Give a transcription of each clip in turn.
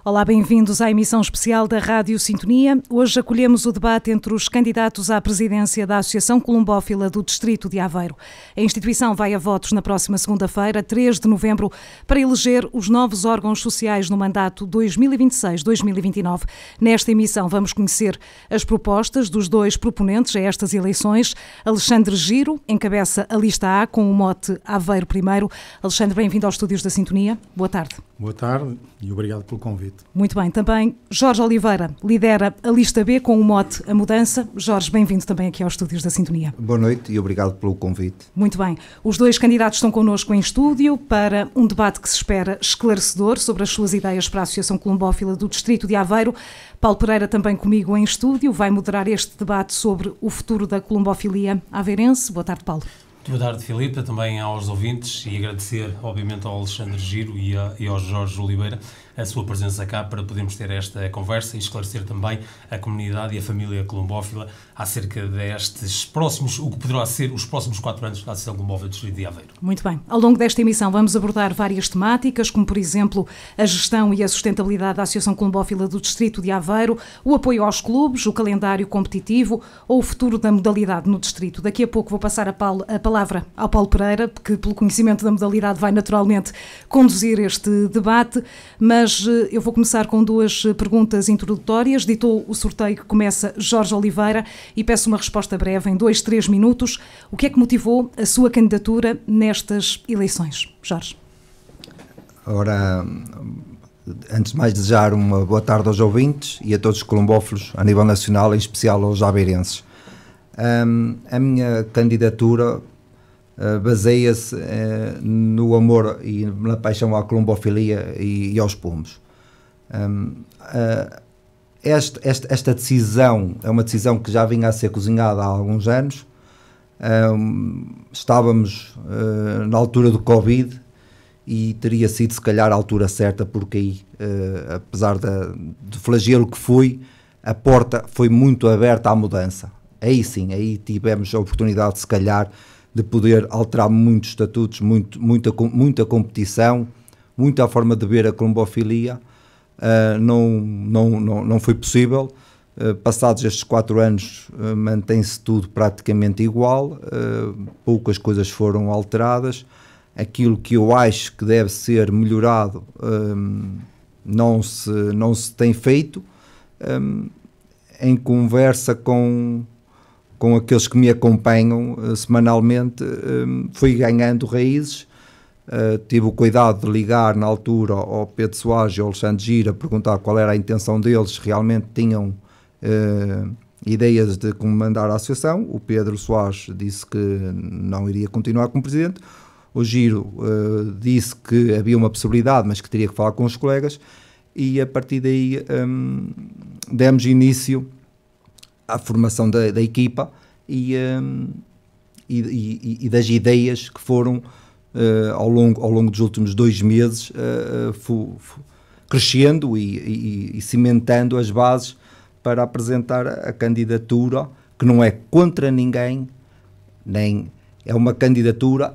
Olá, bem-vindos à emissão especial da Rádio Sintonia. Hoje acolhemos o debate entre os candidatos à presidência da Associação Colombófila do Distrito de Aveiro. A instituição vai a votos na próxima segunda-feira, 3 de novembro, para eleger os novos órgãos sociais no mandato 2026-2029. Nesta emissão vamos conhecer as propostas dos dois proponentes a estas eleições. Alexandre Giro encabeça a lista A com o mote Aveiro Primeiro. Alexandre, bem-vindo aos estúdios da Sintonia. Boa tarde. Boa tarde e obrigado pelo convite. Muito bem, também Jorge Oliveira lidera a lista B com o mote A Mudança. Jorge, bem-vindo também aqui aos estúdios da Sintonia. Boa noite e obrigado pelo convite. Muito bem, os dois candidatos estão connosco em estúdio para um debate que se espera esclarecedor sobre as suas ideias para a Associação Colombófila do Distrito de Aveiro. Paulo Pereira também comigo em estúdio, vai moderar este debate sobre o futuro da colombofilia aveirense. Boa tarde, Paulo. Boa tarde, Filipe, também aos ouvintes e agradecer, obviamente, ao Alexandre Giro e ao Jorge Oliveira a sua presença cá para podermos ter esta conversa e esclarecer também a comunidade e a família colombófila acerca destes próximos, o que poderá ser os próximos 4 anos da Associação Colombófila do Distrito de Aveiro. Muito bem. Ao longo desta emissão vamos abordar várias temáticas, como por exemplo a gestão e a sustentabilidade da Associação Colombófila do Distrito de Aveiro, o apoio aos clubes, o calendário competitivo ou o futuro da modalidade no distrito. Daqui a pouco vou passar a palavra ao Paulo Pereira, que pelo conhecimento da modalidade vai naturalmente conduzir este debate, mas eu vou começar com duas perguntas introdutórias. Ditou o sorteio que começa Jorge Oliveira e peço uma resposta breve em 2-3 minutos. O que é que motivou a sua candidatura nestas eleições? Jorge. Ora, antes de mais desejar uma boa tarde aos ouvintes e a todos os colombófilos a nível nacional, em especial aos aveirenses. A minha candidatura baseia-se no amor e na paixão à colombofilia e aos pombos. Esta decisão é uma decisão que já vinha a ser cozinhada há alguns anos. Estávamos na altura do Covid e teria sido se calhar a altura certa, porque aí, apesar do flagelo que foi, a porta foi muito aberta à mudança. Aí sim, aí tivemos a oportunidade se calhar de poder alterar muitos estatutos, muita competição, muita forma de ver a colombofilia. Não foi possível. Passados estes 4 anos mantém-se tudo praticamente igual, poucas coisas foram alteradas. Aquilo que eu acho que deve ser melhorado não se tem feito. Em conversa com aqueles que me acompanham semanalmente, fui ganhando raízes. Tive o cuidado de ligar na altura ao Pedro Soares e ao Alexandre Giro a perguntar qual era a intenção deles, se realmente tinham ideias de comandar a associação. O Pedro Soares disse que não iria continuar como presidente. O Giro disse que havia uma possibilidade, mas que teria que falar com os colegas, e a partir daí demos início à formação da equipa e das ideias que foram ao longo dos últimos 2 meses crescendo e cimentando as bases para apresentar a candidatura, que não é contra ninguém, nem é uma candidatura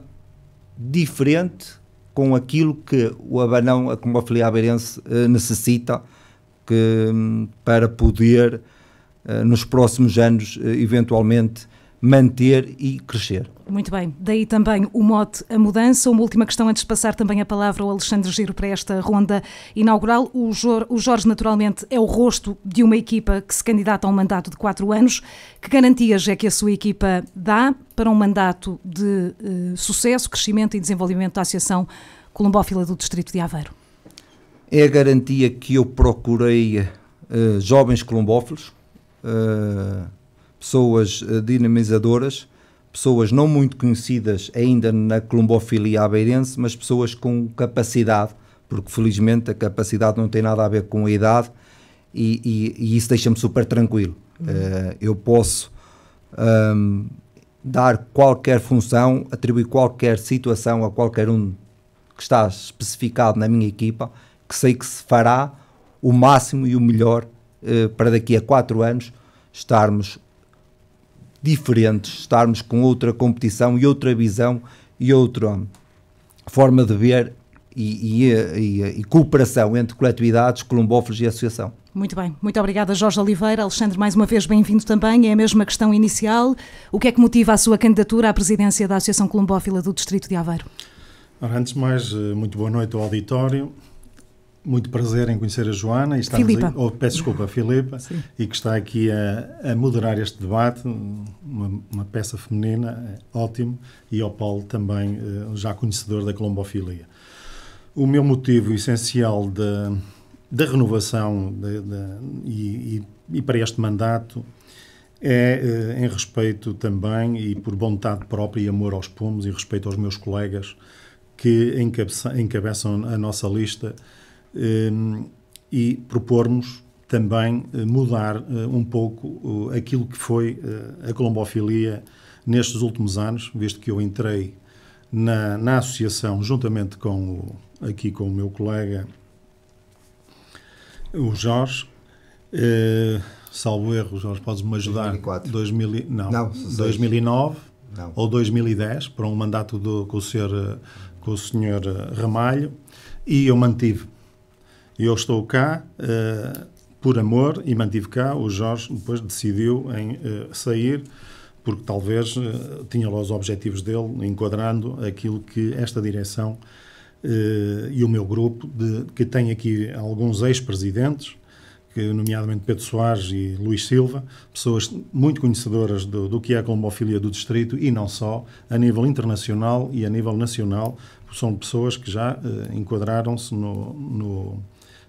diferente com aquilo que o Abanão, a colombofilia aveirense, necessita para poder nos próximos anos eventualmente manter e crescer. Muito bem, daí também o mote A Mudança. Uma última questão antes de passar também a palavra ao Alexandre Giro para esta ronda inaugural. O Jorge naturalmente é o rosto de uma equipa que se candidata a um mandato de 4 anos. Que garantias é que a sua equipa dá para um mandato de sucesso, crescimento e desenvolvimento da Associação Colombófila do Distrito de Aveiro? É a garantia que eu procurei jovens colombófilos, pessoas dinamizadoras, pessoas não muito conhecidas ainda na colombofilia aveirense, mas pessoas com capacidade, porque felizmente a capacidade não tem nada a ver com a idade e isso deixa-me super tranquilo. Eu posso dar qualquer função, atribuir qualquer situação a qualquer um que está especificado na minha equipa, que sei que se fará o máximo e o melhor para daqui a 4 anos estarmos diferentes, estarmos com outra competição e outra visão e outra forma de ver e cooperação entre coletividades, colombófilos e associação. Muito bem, muito obrigada, Jorge Oliveira. Alexandre, mais uma vez bem-vindo também. É a mesma questão inicial. O que é que motiva a sua candidatura à presidência da Associação Colombófila do Distrito de Aveiro? Ora, antes de mais, muito boa noite ao auditório. Muito prazer em conhecer a Joana. E Filipa. Peço desculpa, a Filipa, e que está aqui a moderar este debate, uma peça feminina, ótimo, e ao Paulo também, já conhecedor da colombofilia. O meu motivo essencial da renovação e para este mandato é em respeito também, e por vontade própria e amor aos pomos, e respeito aos meus colegas que encabeçam a nossa lista, e propormos também mudar um pouco aquilo que foi a colombofilia nestes últimos anos, visto que eu entrei na associação juntamente com o meu colega, o Jorge, salvo erro, Jorge, podes-me ajudar? 2004. 2009 não. Ou 2010, para um mandato com o senhor Ramalho, e eu mantive. Eu estou cá por amor e mantive cá. O Jorge depois decidiu em sair, porque talvez tinha lá os objetivos dele, enquadrando aquilo que esta direção e o meu grupo, que tem aqui alguns ex-presidentes, nomeadamente Pedro Soares e Luís Silva, pessoas muito conhecedoras do que é a colombofilia do distrito, e não só, a nível internacional e a nível nacional. São pessoas que já enquadraram-se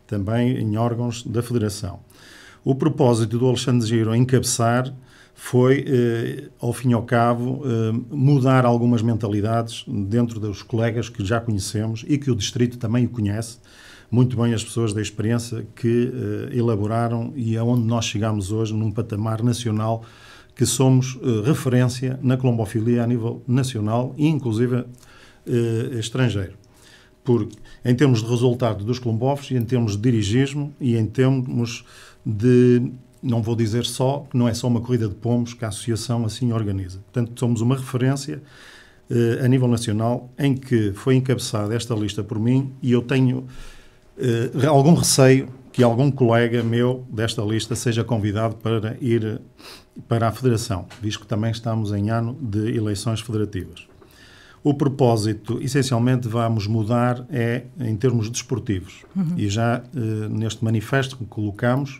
também em órgãos da Federação. O propósito do Alexandre Giro encabeçar foi, ao fim e ao cabo, mudar algumas mentalidades dentro dos colegas que já conhecemos e que o distrito também o conhece muito bem, as pessoas da experiência que elaboraram e aonde nós chegamos hoje num patamar nacional, que somos referência na colombofilia a nível nacional e inclusive estrangeiro. Porque em termos de resultado dos colombófilos, e em termos de dirigismo, e em termos de, não vou dizer só, que não é só uma corrida de pomos que a associação assim organiza. Portanto, somos uma referência a nível nacional, em que foi encabeçada esta lista por mim, e eu tenho algum receio que algum colega meu desta lista seja convidado para ir para a Federação, visto que também estamos em ano de eleições federativas. O propósito, essencialmente, vamos mudar em termos desportivos. E já neste manifesto que colocamos,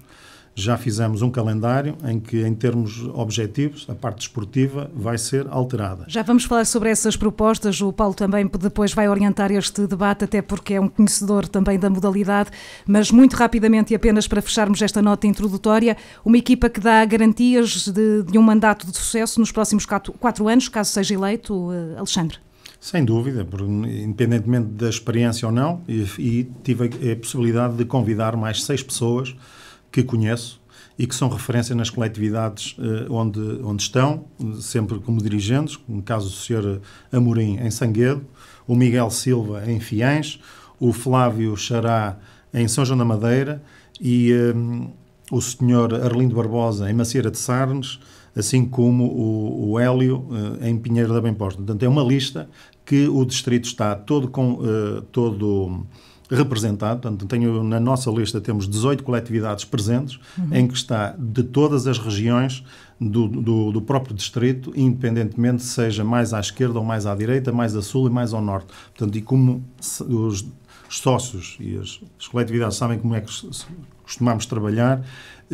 já fizemos um calendário em que, em termos objetivos, a parte desportiva vai ser alterada. Já vamos falar sobre essas propostas. O Paulo também depois vai orientar este debate, até porque é um conhecedor também da modalidade. Mas muito rapidamente, e apenas para fecharmos esta nota introdutória, uma equipa que dá garantias de um mandato de sucesso nos próximos 4 anos, caso seja eleito, Alexandre? Sem dúvida, independentemente da experiência ou não, e tive a possibilidade de convidar mais 6 pessoas que conheço e que são referência nas coletividades onde estão, sempre como dirigentes, no caso do Sr. Amorim em Sanguedo, o Miguel Silva em Fiães, o Flávio Xará em São João da Madeira e o Sr. Arlindo Barbosa em Macieira de Sarnes, assim como o Hélio em Pinheiro da Bem-Posta. Portanto, é uma lista que o distrito está todo representado. Portanto, na nossa lista temos 18 coletividades presentes, em que está de todas as regiões do próprio distrito, independentemente seja mais à esquerda ou mais à direita, mais a sul e mais ao norte. Portanto, e como os sócios e as coletividades sabem como é que costumamos trabalhar,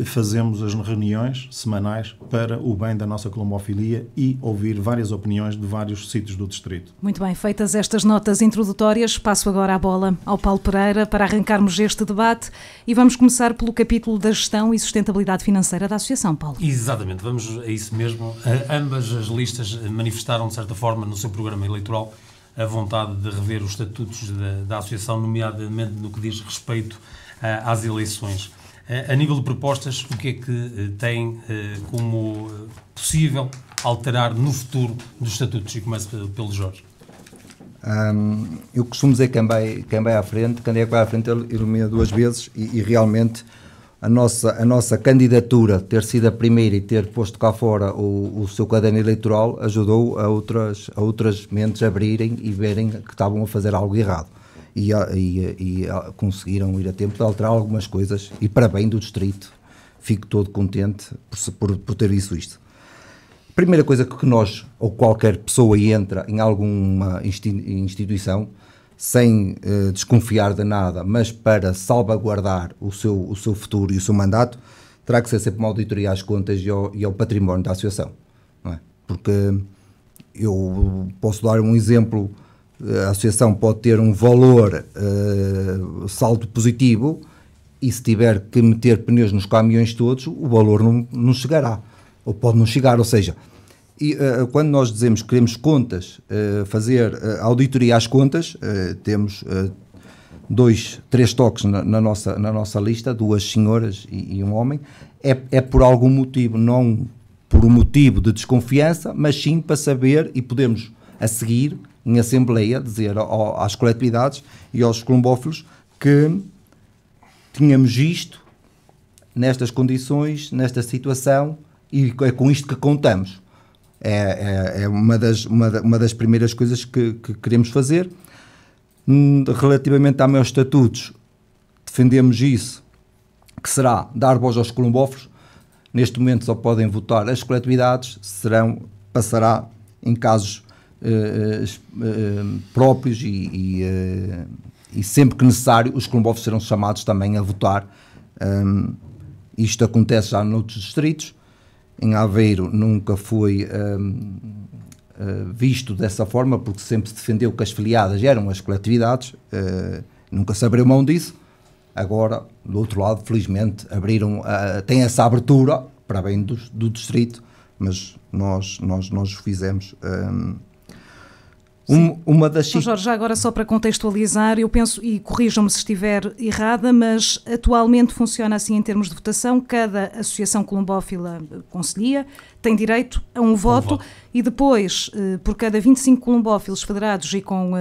fazemos as reuniões semanais para o bem da nossa colombofilia e ouvir várias opiniões de vários sítios do distrito. Muito bem, feitas estas notas introdutórias, passo agora a bola ao Paulo Pereira para arrancarmos este debate e vamos começar pelo capítulo da gestão e sustentabilidade financeira da Associação, Paulo. Exatamente, vamos a isso mesmo. Ambas as listas manifestaram, de certa forma, no seu programa eleitoral, a vontade de rever os estatutos da Associação, nomeadamente no que diz respeito às eleições. A nível de propostas, o que é que tem como possível alterar no futuro dos estatutos? E começo pelo Jorge. Eu costumo dizer que quem vai à frente, quem é que vai à frente, ele ilumina 2 vezes e realmente a nossa candidatura, ter sido a primeira e ter posto cá fora o seu caderno eleitoral, ajudou a outras mentes a abrirem e verem que estavam a fazer algo errado. e conseguiram ir a tempo de alterar algumas coisas, e para bem do distrito. Fico todo contente por ter visto isto. A primeira coisa que nós, ou qualquer pessoa, entra em alguma instituição, sem desconfiar de nada, mas para salvaguardar o seu futuro e o seu mandato, terá que ser sempre uma auditoria às contas e ao património da associação. Não é? Porque eu posso dar um exemplo, a associação pode ter um valor saldo positivo, e se tiver que meter pneus nos caminhões todos, o valor não chegará, ou pode não chegar, ou seja, quando nós dizemos que queremos contas, fazer auditoria às contas, temos 3 toques na nossa lista, 2 senhoras e um homem, é por algum motivo, não por um motivo de desconfiança, mas sim para saber e podermos a seguir, em assembleia, dizer às coletividades e aos colombófilos que tínhamos isto, nestas condições, nesta situação, e é com isto que contamos. É uma das primeiras coisas que queremos fazer. Relativamente a meus estatutos, defendemos isso, que será dar voz aos colombófilos. Neste momento só podem votar as coletividades, passará em casos próprios e sempre que necessário os colombófilos serão chamados também a votar. Isto acontece já noutros distritos. Em Aveiro nunca foi visto dessa forma, porque sempre se defendeu que as filiadas eram as coletividades, nunca se abriu mão disso. Agora, do outro lado, felizmente, tem essa abertura para bem do distrito, mas nós o fizemos. Uma das... Jorge, já agora só para contextualizar, eu penso, e corrijam-me se estiver errada, mas atualmente funciona assim em termos de votação: cada associação colombófila concelhia tem direito a um voto, e depois, por cada 25 colombófilos federados e com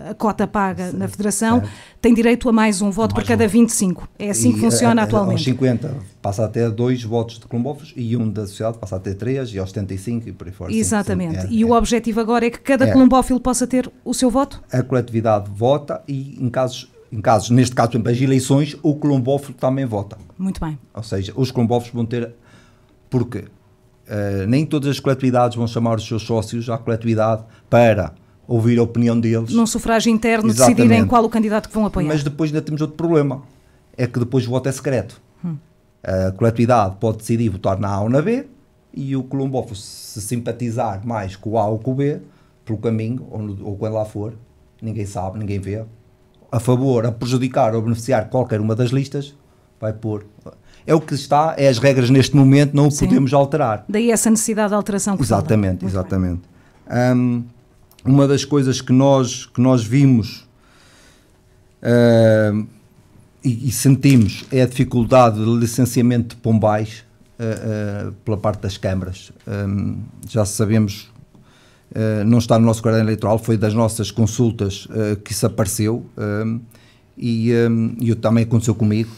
a cota paga na federação, tem direito a mais um voto por cada 25. É assim que funciona atualmente. Aos 50 passa a ter 2 votos de colombófilos e um da sociedade passa a ter 3, e aos 75 e por aí fora. Exatamente. E o objetivo agora é que cada colombófilo possa ter o seu voto? A coletividade vota e em casos, neste caso, por exemplo, as eleições, o colombófilo também vota. Muito bem. Ou seja, os colombófilos vão ter... Porque nem todas as coletividades vão chamar os seus sócios à coletividade para ouvir a opinião deles. Num sufrágio interno, decidirem qual o candidato que vão apoiar. Mas depois ainda temos outro problema, é que depois o voto é secreto. A coletividade pode decidir votar na A ou na B, e o colombófilo, se simpatizar mais com o A ou com o B, pelo caminho, ou quando lá for, ninguém sabe, ninguém vê, a favor, a prejudicar ou beneficiar qualquer uma das listas, vai pôr. É o que está, é as regras neste momento, não o podemos alterar. Daí essa necessidade de alteração que exatamente. Uma das coisas que nós vimos e sentimos é a dificuldade de licenciamento de pombais pela parte das câmaras. Já sabemos, não está no nosso caderno eleitoral, foi das nossas consultas que isso apareceu, e também aconteceu comigo.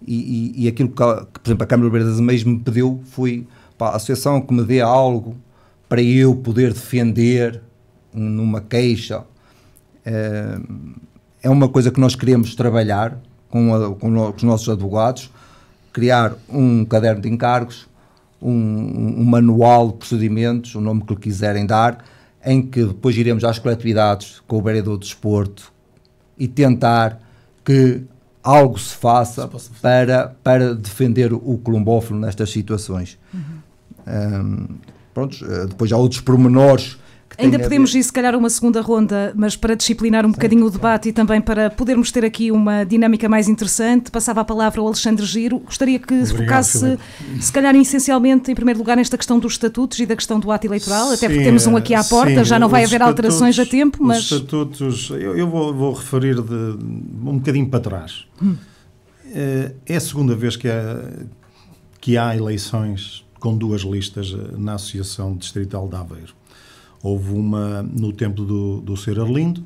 E aquilo que, por exemplo, a Câmara de Beira das Meias me pediu foi a associação que me dê algo para eu poder defender numa queixa. É uma coisa que nós queremos trabalhar com os nossos advogados, criar um caderno de encargos, um manual de procedimentos, o nome que lhe quiserem dar, em que depois iremos às coletividades com o vereador de desporto e tentar que algo se faça para defender o colombófilo nestas situações. Depois há outros pormenores. Ainda podemos ir, se calhar, uma segunda ronda, mas para disciplinar um bocadinho o debate e também para podermos ter aqui uma dinâmica mais interessante, passava a palavra ao Alexandre Giro. Gostaria que se focasse, se calhar, essencialmente, em primeiro lugar, nesta questão dos estatutos e da questão do ato eleitoral, até porque temos um aqui à porta, já não vai haver alterações a tempo, mas... Os estatutos, eu vou referir um bocadinho para trás. É a segunda vez que há eleições com 2 listas na Associação Distrital de Aveiro. Houve uma no tempo do Sr. Arlindo,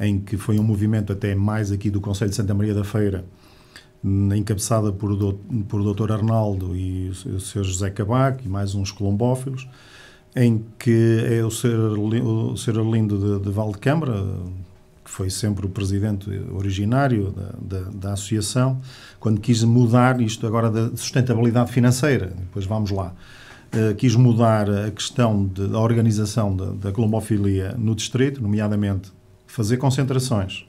em que foi um movimento até mais aqui do Concelho de Santa Maria da Feira, encabeçada por o Dr. Arnaldo e o Sr. José Cabaco e mais uns colombófilos, em que é o Sr. Arlindo de Valdecâmara, que foi sempre o presidente originário da associação, quando quis mudar isto agora da sustentabilidade financeira, depois vamos lá, quis mudar a questão da organização da colombofilia no distrito, nomeadamente fazer concentrações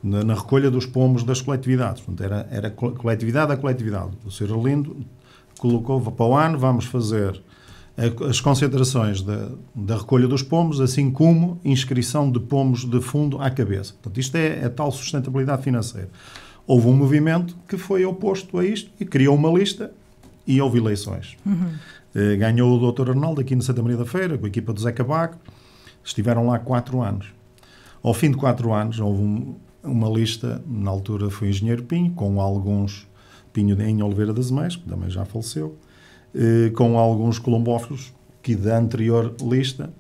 na recolha dos pomos das coletividades. Portanto, era coletividade a coletividade. O Sr. Arlindo colocou para o ano, vamos fazer as concentrações da recolha dos pomos, assim como inscrição de pomos de fundo à cabeça. Portanto, isto é a tal sustentabilidade financeira. Houve um movimento que foi oposto a isto e criou uma lista e houve eleições. Ganhou o Dr. Arnaldo aqui no Santa Maria da Feira, com a equipa do Zé Cabaco. Estiveram lá 4 anos. Ao fim de 4 anos, houve uma lista, na altura foi o Engenheiro Pinho, com alguns, Pinho em Oliveira das Meias, que também já faleceu, com alguns colombófilos que da anterior lista,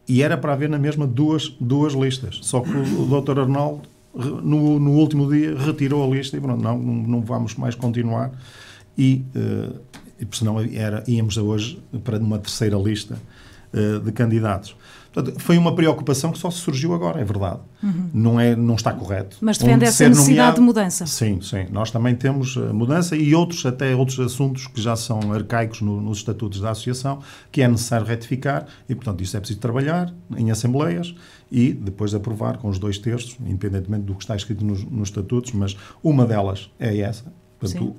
e era para haver na mesma duas listas. Só que o Dr. Arnaldo, no último dia, retirou a lista e pronto, não vamos mais continuar. E senão íamos hoje para uma terceira lista de candidatos. Portanto, foi uma preocupação que só surgiu agora, é verdade. Não está correto. Mas defende essa necessidade de mudança. Sim. Nós também temos mudança e outros assuntos que já são arcaicos nos estatutos da associação, que é necessário retificar e, portanto, isso é preciso trabalhar em assembleias e depois aprovar com os 2/3, independentemente do que está escrito nos estatutos, mas uma delas é essa. Portanto,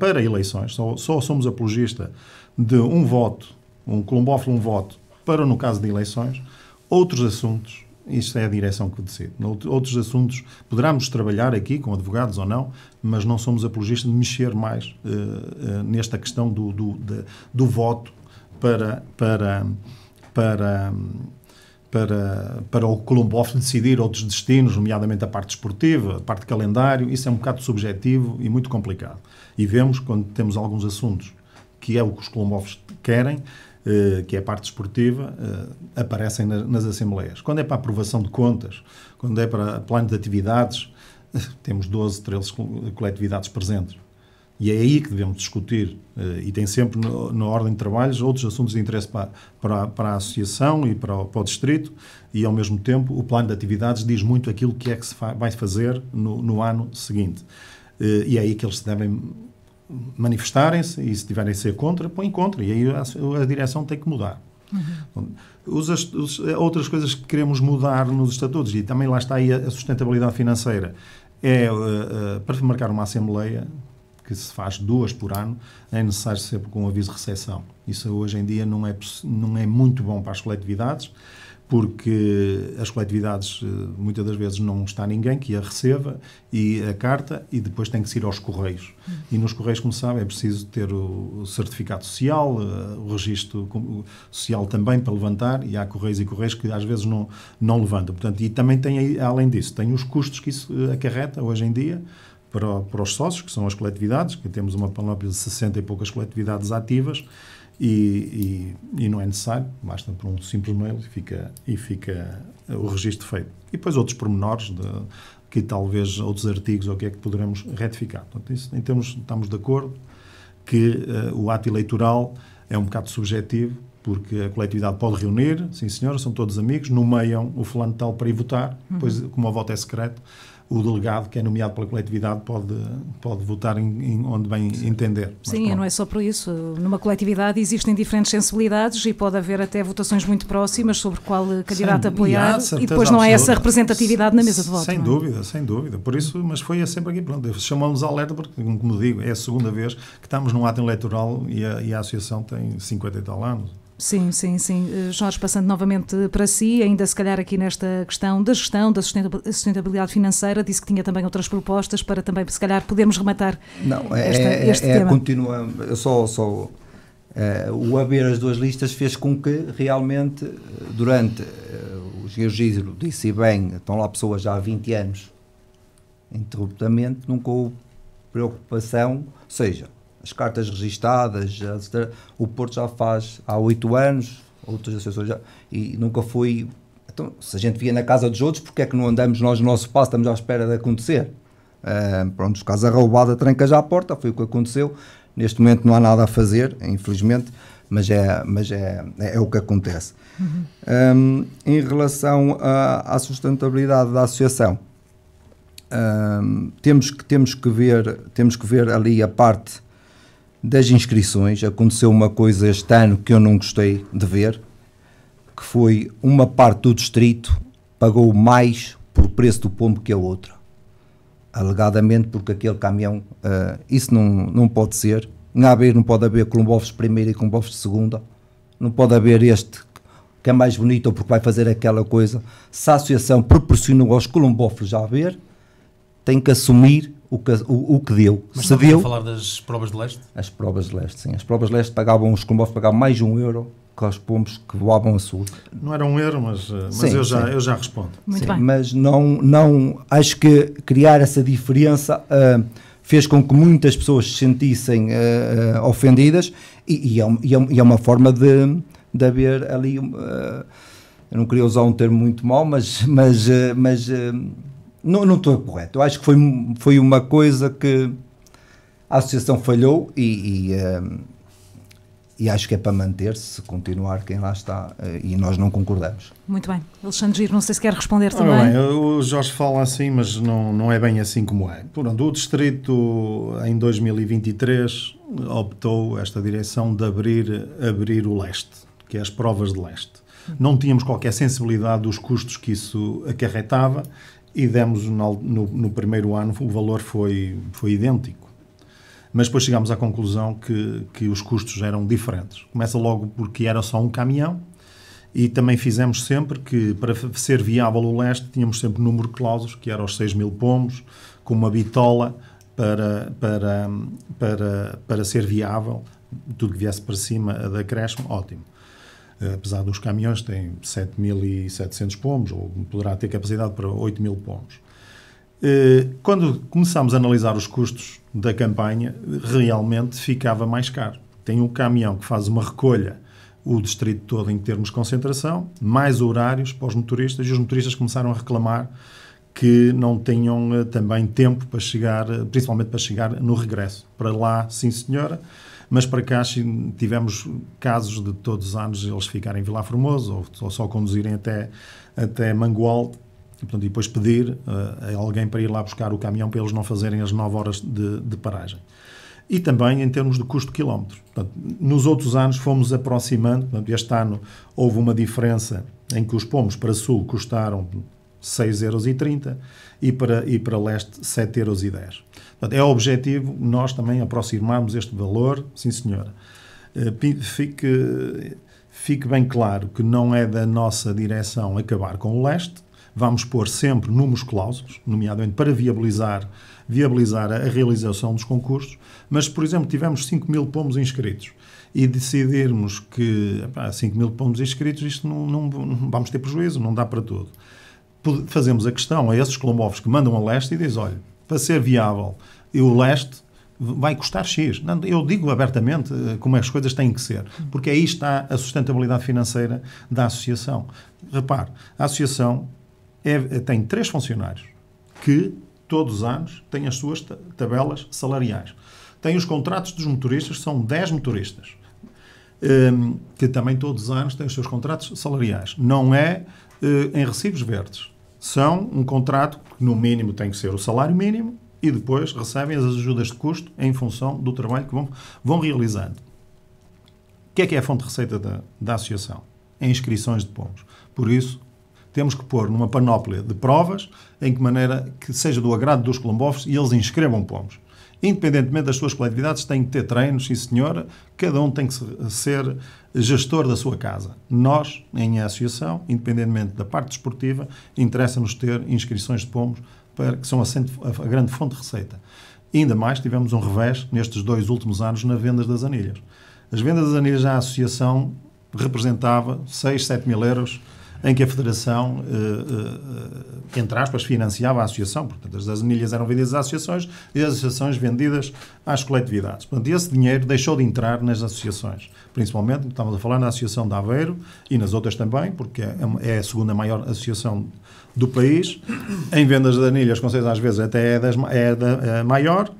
para eleições, só somos apologista de um voto, um colombófilo, um voto, para no caso de eleições. Outros assuntos, isto é a direção que decide. Outros assuntos poderemos trabalhar aqui com advogados ou não, mas não somos apologistas de mexer mais nesta questão do voto para o colombófilo decidir outros destinos, nomeadamente a parte esportiva, a parte de calendário. Isso é um bocado subjetivo e muito complicado. E vemos, quando temos alguns assuntos que é o que os colombófilos querem, que é a parte esportiva, aparecem nas assembleias. Quando é para a aprovação de contas, quando é para plano de atividades, temos 12, 13 coletividades presentes. E é aí que devemos discutir, e tem sempre na ordem de trabalhos outros assuntos de interesse para a associação e para o distrito, e ao mesmo tempo o plano de atividades diz muito aquilo que é que se vai fazer no ano seguinte. E é aí que eles se devem manifestarem-se, e se tiverem a ser contra, põem contra, e aí a direção tem que mudar. Outras coisas que queremos mudar nos estatutos, e também lá está aí a sustentabilidade financeira, para marcar uma assembleia, que se faz 2 por ano, é necessário sempre com aviso de recepção. Isso hoje em dia não é muito bom para as coletividades, porque as coletividades, muitas das vezes, não está ninguém que a receba e a carta, e depois tem que se ir aos correios. E nos correios, como sabe, é preciso ter o certificado social, o registro social também para levantar, e há correios e correios que às vezes não levantam. Portanto, e também tem, além disso, tem os custos que isso acarreta hoje em dia para os sócios, que são as coletividades, que temos uma panóplia de 60 e poucas coletividades ativas, e não é necessário, basta por um simples mail e fica o registro feito. E depois outros pormenores, que talvez outros artigos ou o que é que poderemos retificar. Portanto, isso, estamos de acordo que o ato eleitoral é um bocado subjetivo, porque a coletividade pode reunir, sim senhora, são todos amigos, nomeiam o fulano tal para ir votar, depois, como o voto é secreto, o delegado, que é nomeado pela coletividade, pode votar em onde bem entender. Sim, e não é só por isso. Numa coletividade existem diferentes sensibilidades e pode haver até votações muito próximas sobre qual candidato apoiar, e depois não há essa representatividade na mesa de voto. Sem dúvida. Por isso, mas foi sempre aqui, pronto, chamamos a alerta, porque, como digo, é a segunda vez que estamos num ato eleitoral e a associação tem 50 e tal anos. Sim. Jorge, passando novamente para si, ainda se calhar aqui nesta questão da gestão, da sustentabilidade financeira, disse que tinha também outras propostas para também, se calhar, podermos rematar este tema. Continua, o haver as 2 listas fez com que realmente, durante o Giro disse bem, estão lá pessoas já há 20 anos, interruptamente, nunca houve preocupação, ou seja, as cartas registadas, o Porto já faz há 8 anos, outras associações já, e nunca foi. Então, se a gente via na casa dos outros, porque é que não andamos nós no nosso passo, estamos à espera de acontecer? Pronto, os casos a roubada tranca já à porta, foi o que aconteceu. Neste momento não há nada a fazer, infelizmente, mas é o que acontece. Em relação à sustentabilidade da associação, temos que ver ali a parte das inscrições. Aconteceu uma coisa este ano que eu não gostei de ver, que foi uma parte do distrito pagou mais por preço do pombo que a outra, alegadamente porque aquele caminhão, isso não pode ser. Não pode haver colombofes de primeira e colombofes de segunda, não pode haver este que é mais bonito ou porque vai fazer aquela coisa. Se a associação proporcionou aos colombofes já haver, tem que assumir o que deu. Mas se deu, a falar das provas de leste? As provas de leste, sim. As provas de leste os colombofes pagavam mais de €1 que os pombos que voavam a sul. Não era €1, mas sim, eu já respondo. Muito sim, bem. mas não acho que criar essa diferença fez com que muitas pessoas se sentissem ofendidas e é uma forma de haver ali, eu não queria usar um termo muito mau, mas não estou correto. Eu acho que foi uma coisa que a associação falhou e acho que é para manter-se, se continuar quem lá está, e nós não concordamos. Muito bem. Alexandre Giro, não sei se quer responder também. Bem, o Jorge fala assim, mas não é bem assim como é. Pronto, o distrito, em 2023, optou esta direção de abrir o leste, que é as provas de leste. Não tínhamos qualquer sensibilidade dos custos que isso acarretava e demos no primeiro ano, o valor foi idêntico. Mas depois chegámos à conclusão que os custos eram diferentes. Começa logo porque era só um caminhão e também fizemos sempre que, para ser viável o leste, tínhamos sempre número de cláusulas, que era os 6.000 pombos, com uma bitola para ser viável. Tudo que viesse para cima da acréscimo, ótimo. Apesar dos caminhões, tem 7.700 pombos, ou poderá ter capacidade para 8.000 pombos. Quando começámos a analisar os custos da campanha, realmente ficava mais caro. Tem um caminhão que faz uma recolha o distrito todo em termos de concentração, mais horários para os motoristas, e os motoristas começaram a reclamar que não tinham também tempo para chegar, principalmente para chegar no regresso. Para lá, sim senhora, mas para cá tivemos casos de todos os anos eles ficarem em Vilar Formoso ou só conduzirem até Mangualde. E depois pedir a alguém para ir lá buscar o caminhão para eles não fazerem as 9 horas de paragem. E também em termos de custo de quilómetros. Portanto, nos outros anos fomos aproximando. Portanto, este ano houve uma diferença em que os pombos para sul custaram 6,30€ e para leste 7,10€. Portanto, é o objetivo nós também aproximarmos este valor, sim senhora. Fique bem claro que não é da nossa direção acabar com o leste. Vamos pôr sempre números cláusulos, nomeadamente para viabilizar a realização dos concursos, mas, por exemplo, tivemos 5.000 pombos inscritos e decidirmos que 5.000 pombos inscritos, isto não vamos ter prejuízo, não dá para tudo. Fazemos a questão a esses colombofes que mandam a leste e diz, olha, para ser viável, o leste vai custar X. Não, eu digo abertamente como as coisas têm que ser, porque aí está a sustentabilidade financeira da associação. Repare, a associação tem 3 funcionários que todos os anos têm as suas tabelas salariais. Tem os contratos dos motoristas, são 10 motoristas, que também todos os anos têm os seus contratos salariais. Não é em recibos verdes. São um contrato que no mínimo tem que ser o salário mínimo e depois recebem as ajudas de custo em função do trabalho que vão realizando. O que é a fonte de receita da associação? Em inscrições de pombos. Por isso, temos que pôr numa panóplia de provas em que maneira que seja do agrado dos colombofes e eles inscrevam pombos. Independentemente das suas coletividades, têm que ter treinos, sim senhora, cada um tem que ser gestor da sua casa. Nós, em associação, independentemente da parte desportiva, interessa-nos ter inscrições de pombos, que são a grande fonte de receita. E ainda mais, tivemos um revés nestes 2 últimos anos nas vendas das anilhas. As vendas das anilhas à associação representava 6, 7 mil euros em que a Federação, entre aspas, financiava a associação. Portanto, as anilhas eram vendidas às associações e as associações vendidas às coletividades. Portanto, esse dinheiro deixou de entrar nas associações. Principalmente, estamos a falar na Associação de Aveiro e nas outras também, porque é a segunda maior associação do país. Em vendas de anilhas, com certeza, às vezes até é a maior.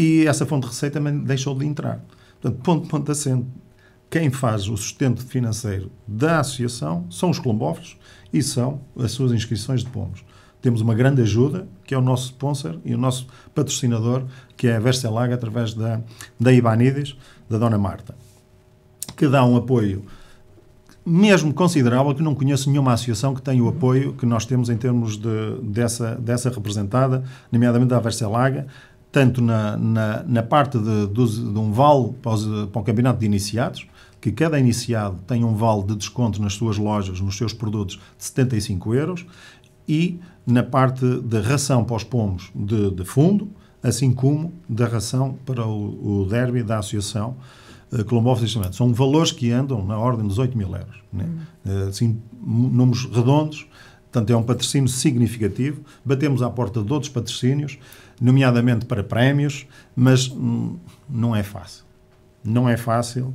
e essa fonte de receita também deixou de entrar. Portanto, ponto assente, quem faz o sustento financeiro da associação são os colombófilos e são as suas inscrições de pomos. Temos uma grande ajuda, que é o nosso sponsor e o nosso patrocinador, que é a Vercelaga, através da Ibanides, da Dona Marta, que dá um apoio mesmo considerável, que não conheço nenhuma associação que tenha o apoio que nós temos em termos dessa representada, nomeadamente da Vercelaga, tanto na parte de um vale para o campeonato de iniciados, que cada iniciado tem um vale de desconto nas suas lojas, nos seus produtos, de 75 €, e na parte da ração para os pomos de fundo, assim como da ração para o derby da associação Colombófilos. São valores que andam na ordem dos 8 mil €. Né? Assim, números redondos, portanto é um patrocínio significativo. Batemos à porta de outros patrocínios, nomeadamente para prémios, mas não é fácil. Não é fácil,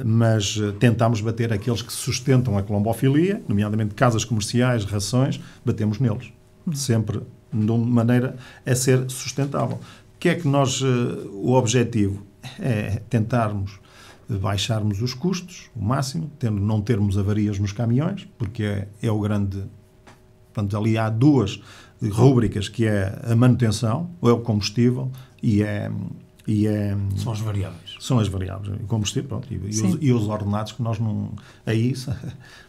mas tentamos bater aqueles que sustentam a colombofilia, nomeadamente casas comerciais, rações, batemos neles. Sempre de uma maneira a ser sustentável. O que é que o objetivo é tentarmos baixarmos os custos, o máximo, não termos avarias nos caminhões, porque é o grande... Portanto, ali há duas rúbricas, que é a manutenção, ou é o combustível, São as variáveis. São as variáveis. O combustível, pronto, e os ordenados, que nós não... Aí,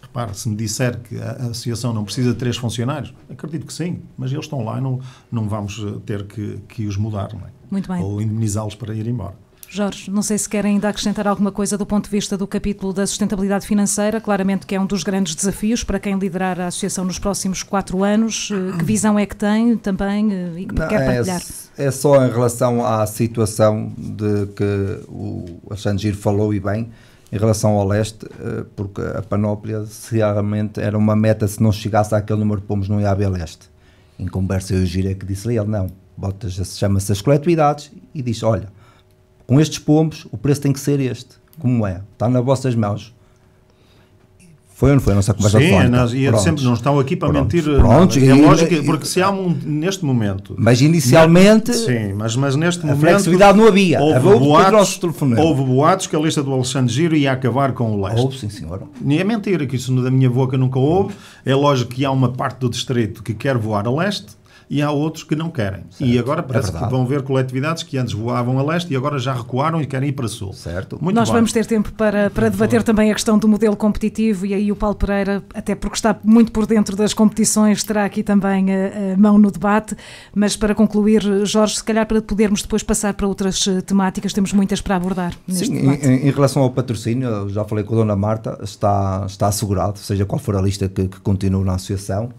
repara, se me disser que a associação não precisa de 3 funcionários, acredito que sim, mas eles estão lá e não vamos ter que os mudar, não é? Muito bem. Ou indemnizá-los para ir embora. Jorge, não sei se querem ainda acrescentar alguma coisa do ponto de vista do capítulo da sustentabilidade financeira, claramente que é um dos grandes desafios para quem liderar a associação nos próximos 4 anos. Que visão é que tem também e que quer partilhar? É só em relação à situação de que o Alexandre Giro falou, e bem, em relação ao leste, porque a panóplia, se realmente era uma meta, se não chegasse àquele número de pomos, não ia haver leste. Em conversa, eu Giro é que disse-lhe ele, não, chama-se as coletividades e diz, olha, com estes pombos, o preço tem que ser este. Como é? Está nas vossas mãos. Foi ou não foi a nossa conversa telefónica? Sim, e sempre não estão aqui para mentir. Pronto, é lógico, porque se há neste momento... Mas inicialmente... Sim, mas neste momento... A flexibilidade não havia. Houve boatos que a lista do Alexandre Giro ia acabar com o leste. Houve, sim, senhora. Nem é mentira, que isso da minha boca nunca houve. É lógico que há uma parte do distrito que quer voar a leste, e há outros que não querem. Certo. E agora parece que vão ver coletividades que antes voavam a leste e agora já recuaram e querem ir para sul. Certo. Nós vamos ter tempo para debater também a questão do modelo competitivo, e aí o Paulo Pereira, até porque está muito por dentro das competições, terá aqui também a mão no debate. Mas para concluir, Jorge, se calhar para podermos depois passar para outras temáticas, temos muitas para abordar neste debate. Em relação ao patrocínio, eu já falei com a Dona Marta, está assegurado, seja qual for a lista que continue na associação.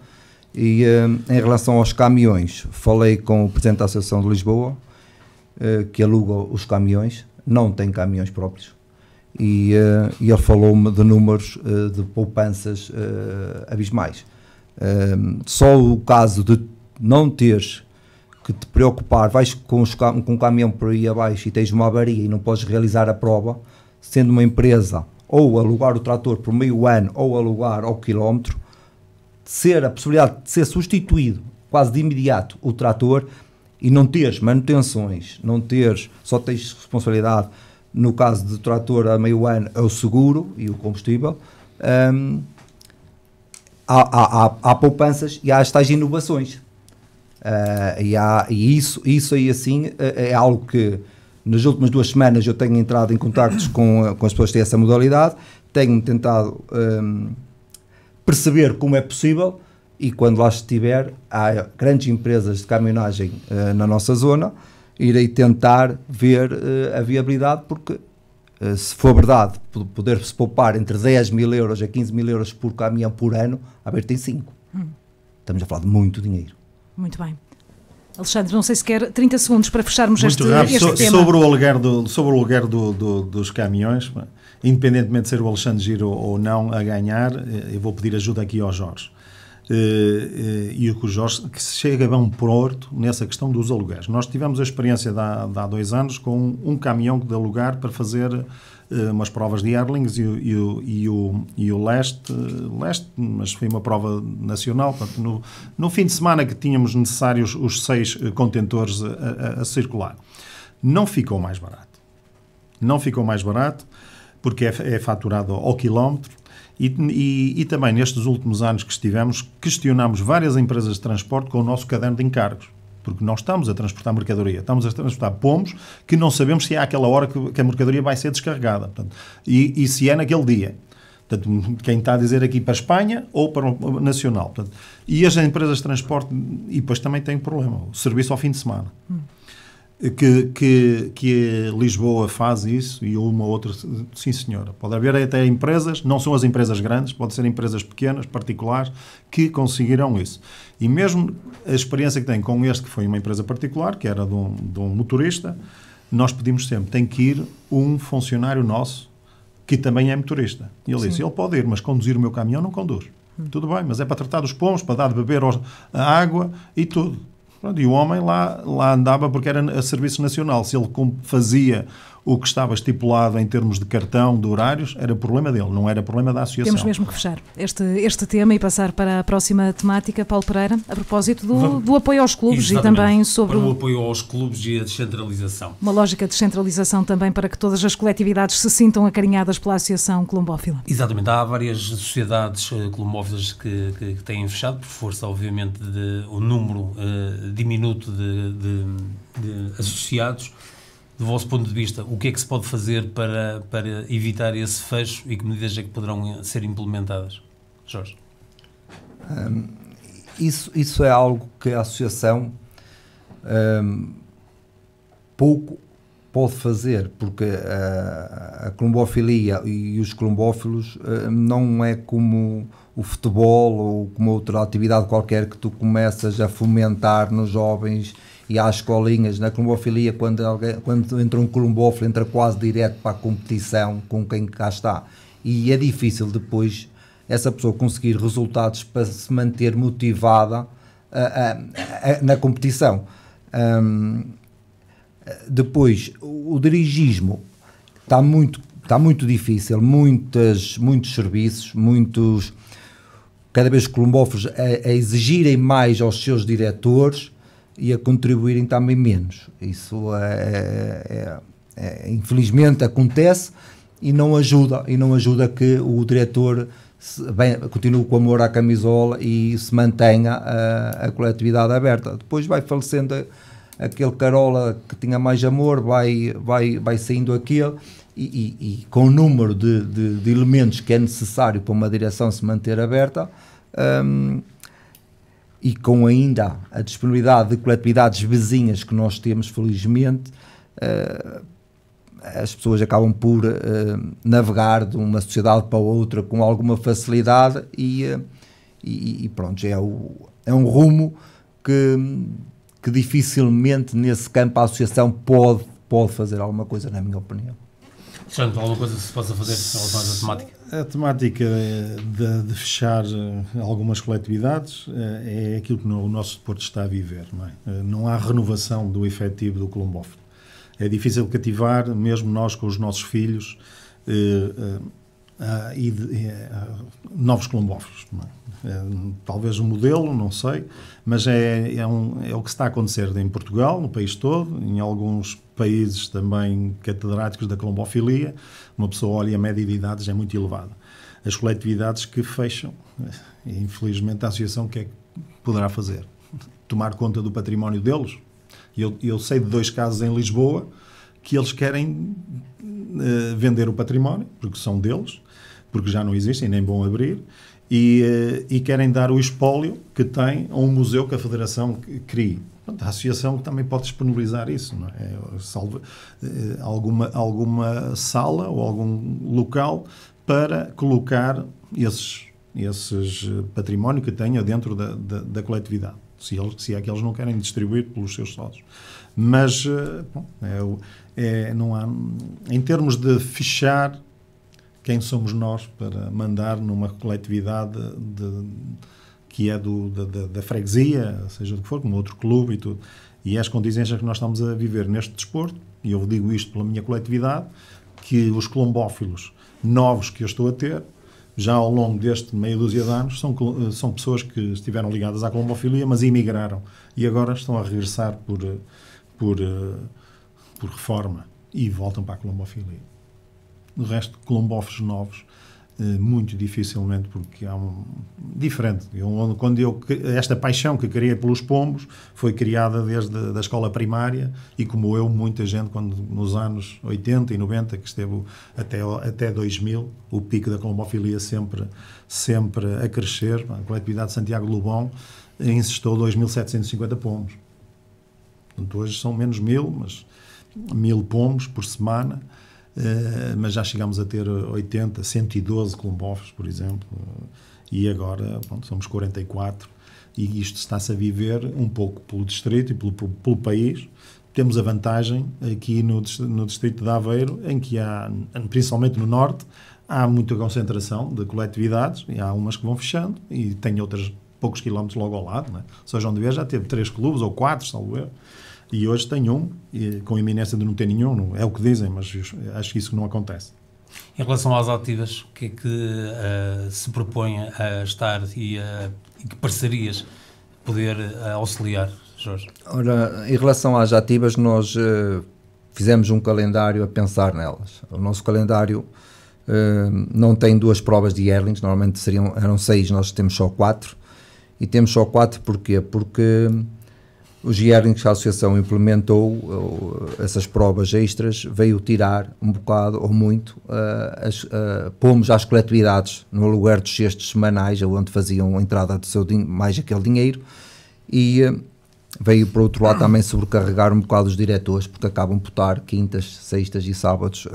E em relação aos caminhões, falei com o Presidente da Associação de Lisboa, que aluga os caminhões, não tem caminhões próprios, e ele falou-me de números de poupanças abismais. Só o caso de não teres que te preocupar, vais com um caminhão por aí abaixo e tens uma avaria e não podes realizar a prova, sendo uma empresa, ou alugar o trator por meio ano, ou alugar ao quilómetro, a possibilidade de ser substituído quase de imediato o trator, e não teres manutenções, só tens responsabilidade no caso do trator a meio ano, é o seguro e o combustível. Há poupanças e há estas inovações, e isso aí assim é algo que nas últimas 2 semanas eu tenho entrado em contactos com as pessoas que têm essa modalidade, tenho tentado perceber como é possível, e quando lá estiver, há grandes empresas de caminhonagem na nossa zona, irei tentar ver a viabilidade, porque se for verdade, poder-se poupar entre 10 mil euros a 15 mil euros por caminhão por ano, a ver, tem 5. Estamos a falar de muito dinheiro. Muito bem. Alexandre, não sei se quer 30 segundos para fecharmos este tema. Sobre o aluguer dos caminhões, independentemente de ser o Alexandre Giro ou não a ganhar, eu vou pedir ajuda aqui ao Jorge. e o Jorge, que chega a um porto nessa questão dos aluguéis. Nós tivemos a experiência de há 2 anos com um caminhão de alugar para fazer umas provas de Airlings e o leste, mas foi uma prova nacional. Portanto, no fim de semana que tínhamos necessários os 6 contentores a circular. Não ficou mais barato. Não ficou mais barato porque é faturado ao quilómetro. E também nestes últimos anos que estivemos, questionámos várias empresas de transporte com o nosso caderno de encargos, porque nós estamos a transportar mercadoria, estamos a transportar pomos que não sabemos se é àquela hora que a mercadoria vai ser descarregada, portanto, e se é naquele dia. Portanto, quem está a dizer aqui para a Espanha ou para o nacional. Portanto, e as empresas de transporte, e depois também tem um problema, o serviço ao fim de semana. Que Lisboa faz isso e uma outra, sim senhora. Pode haver até empresas, não são as empresas grandes, pode ser empresas pequenas, particulares, que conseguirão isso. E mesmo a experiência que tem com este, que foi uma empresa particular, que era de um motorista, nós pedimos sempre, tem que ir um funcionário nosso, que também é motorista. E ele disse, ele pode ir, mas conduzir o meu caminhão não conduz. Tudo bem, mas é para tratar dos pomos, para dar de beber a água e tudo. E o homem lá andava porque era a serviço nacional. Se ele fazia o que estava estipulado em termos de cartão, de horários, era problema dele, não era problema da associação. Temos mesmo que fechar este tema e passar para a próxima temática, Paulo Pereira, a propósito do apoio aos clubes. Exatamente. E também sobre o apoio aos clubes e a descentralização. Uma lógica de descentralização também para que todas as coletividades se sintam acarinhadas pela Associação Colombófila. Exatamente. Há várias sociedades colombófilas que têm fechado, por força, obviamente, o número diminuto de associados. Do vosso ponto de vista, o que é que se pode fazer para evitar esse fecho e que medidas é que poderão ser implementadas? Jorge? Isso é algo que a Associação pouco pode fazer, porque a colombofilia e os colombófilos não é como o futebol ou como outra atividade qualquer que tu começas a fomentar nos jovens. E há escolinhas na colombofilia, quando entra um colombófilo, entra quase direto para a competição com quem cá está. E é difícil depois essa pessoa conseguir resultados para se manter motivada na competição. Depois, o dirigismo está muito difícil, muitos serviços, cada vez colombófilos a exigirem mais aos seus diretores e a contribuírem também menos. Isso infelizmente acontece e não ajuda que o diretor continue com amor à camisola e se mantenha a coletividade aberta. Depois vai falecendo aquele carola que tinha mais amor, vai saindo aquele e com o número de elementos que é necessário para uma direção se manter aberta, e com ainda a disponibilidade de coletividades vizinhas que nós temos, felizmente, as pessoas acabam por navegar de uma sociedade para outra com alguma facilidade e pronto, é um rumo que dificilmente nesse campo a associação pode fazer alguma coisa, na minha opinião. Alexandre, alguma coisa que se possa fazer em relação a essa temática? A temática de fechar algumas coletividades é aquilo que o nosso desporto está a viver. Não é? Não há renovação do efetivo do colombófilo. É difícil cativar, mesmo nós com os nossos filhos, novos colombófilos. Não é? Talvez um modelo, não sei, mas é o que está a acontecer em Portugal, no país todo, em alguns países também catedráticos da colombofilia. Uma pessoa olha e a média de idades é muito elevada. As coletividades que fecham, e infelizmente a associação o que é que poderá fazer? Tomar conta do património deles? Eu sei de 2 casos em Lisboa que eles querem vender o património, porque são deles, porque já não existem, nem vão abrir, e querem dar o espólio que tem a um museu que a Federação crie. Portanto, a associação também pode disponibilizar isso, não é? Alguma sala ou algum local para colocar esses património que tenha dentro da coletividade, se é que eles não querem distribuir pelos seus sócios. Mas não há, em termos de fechar, quem somos nós para mandar numa coletividade que é da freguesia, seja do que for, como outro clube e tudo. E é as contingências que nós estamos a viver neste desporto, e eu digo isto pela minha coletividade, que os colombófilos novos que eu estou a ter, já ao longo deste meia dúzia de anos, são pessoas que estiveram ligadas à colombofilia, mas emigraram. E agora estão a regressar por reforma e voltam para a colombofilia. O resto, colombófilos novos, muito dificilmente, porque há diferente. Esta paixão que criei pelos pombos foi criada desde a escola primária e, como eu, muita gente, nos anos 80 e 90, que esteve até 2000, o pico da colombofilia sempre a crescer. A coletividade de Santiago de Lobão incestou 2.750 pombos. Portanto, hoje são menos 1.000, mas 1.000 pombos por semana. Mas já chegámos a ter 80, 112 colombófilos, por exemplo, e agora somos 44, e isto está-se a viver um pouco pelo distrito e pelo país. Temos a vantagem aqui no distrito de Aveiro, em que há, principalmente no norte, há muita concentração de coletividades, e há umas que vão fechando, e tem outras poucos quilómetros logo ao lado, não é? Ou seja, onde já teve 3 clubes, ou 4, salvo eu. E hoje tem um, com a iminência de não ter nenhum, é o que dizem, mas acho que isso não acontece. Em relação às ativas, o que é que se propõe a estar e que parcerias poder auxiliar, Jorge? Ora, em relação às ativas, nós fizemos um calendário a pensar nelas. O nosso calendário não tem 2 provas de yearlings, normalmente eram 6, nós temos só 4. E temos só 4 porquê? Porque os yearlings que a Associação implementou, essas provas extras, veio tirar um bocado ou muito, pomos às coletividades no lugar dos cestos semanais, onde faziam a entrada do seu mais aquele dinheiro, e veio, por outro lado, também sobrecarregar um bocado os diretores, porque acabam por estar quintas, sextas e sábados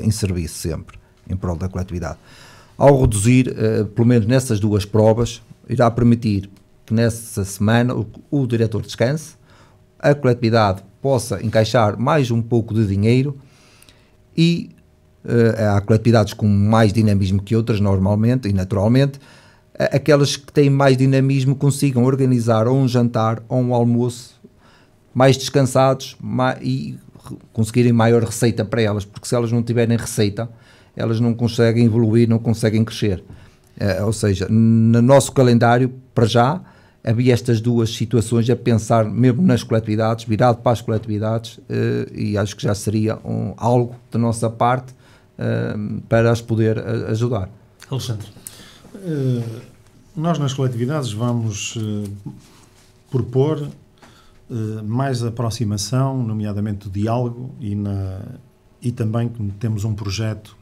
em serviço sempre, em prol da coletividade. Ao reduzir, pelo menos nessas 2 provas, irá permitir que nessa semana o diretor descanse, a coletividade possa encaixar mais um pouco de dinheiro, e há coletividades com mais dinamismo que outras, normalmente e naturalmente. Aquelas que têm mais dinamismo consigam organizar ou um jantar ou um almoço mais descansados e conseguirem maior receita para elas, porque se elas não tiverem receita, elas não conseguem evoluir, não conseguem crescer. Ou seja, no nosso calendário, para já, havia estas 2 situações a pensar mesmo nas coletividades, virado para as coletividades, e acho que já seria algo da nossa parte para as poder ajudar. Alexandre? Nós nas coletividades vamos propor mais aproximação, nomeadamente o diálogo, e também temos um projeto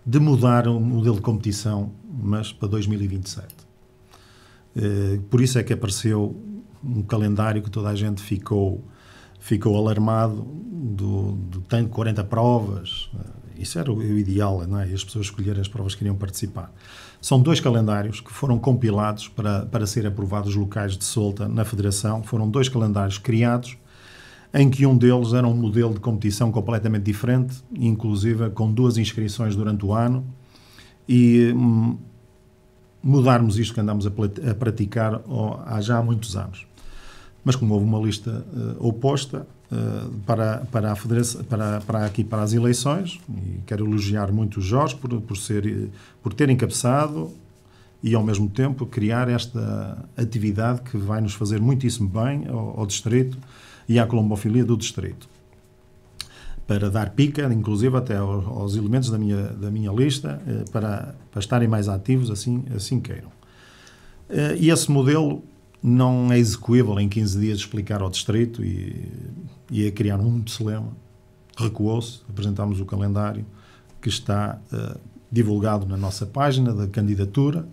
de mudar o modelo de competição, mas para 2027. Por isso é que apareceu um calendário que toda a gente ficou alarmado tem 40 provas. Isso era o ideal, não é? E as pessoas escolherem as provas que queriam participar. São 2 calendários que foram compilados para serem aprovados locais de solta na Federação. Foram 2 calendários criados, em que um deles era um modelo de competição completamente diferente, inclusive com 2 inscrições durante o ano, e mudarmos isto que andamos a praticar há já muitos anos. Mas como houve uma lista oposta para a Federação, para as eleições, e quero elogiar muito o Jorge por ter encabeçado e, ao mesmo tempo, criar esta atividade que vai nos fazer muitíssimo bem ao distrito e à colombofilia do distrito, para dar pica, inclusive até aos elementos da minha lista, para estarem mais ativos, assim queiram. E esse modelo não é execuível em 15 dias explicar ao distrito, e a criar um lema. Recuou-se, apresentámos o calendário que está divulgado na nossa página da candidatura,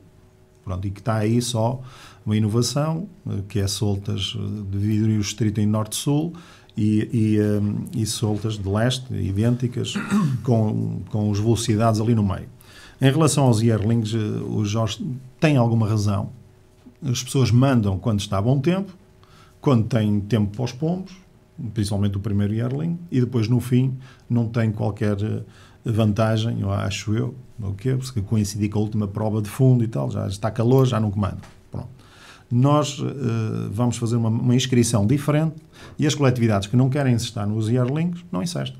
pronto, e que está aí só uma inovação, que é soltas, dividir o distrito em norte-sul e soltas de leste, idênticas, com as velocidades ali no meio. Em relação aos yearlings, o Jorge tem alguma razão. As pessoas mandam quando está a bom tempo, quando tem tempo para os pombos, principalmente o primeiro yearling, e depois no fim não tem qualquer vantagem, eu acho eu, porque coincidi com a última prova de fundo e tal, já está calor, já não comando. Pronto. Nós vamos fazer uma inscrição diferente e as coletividades que não querem estar nos yearlings não insistem.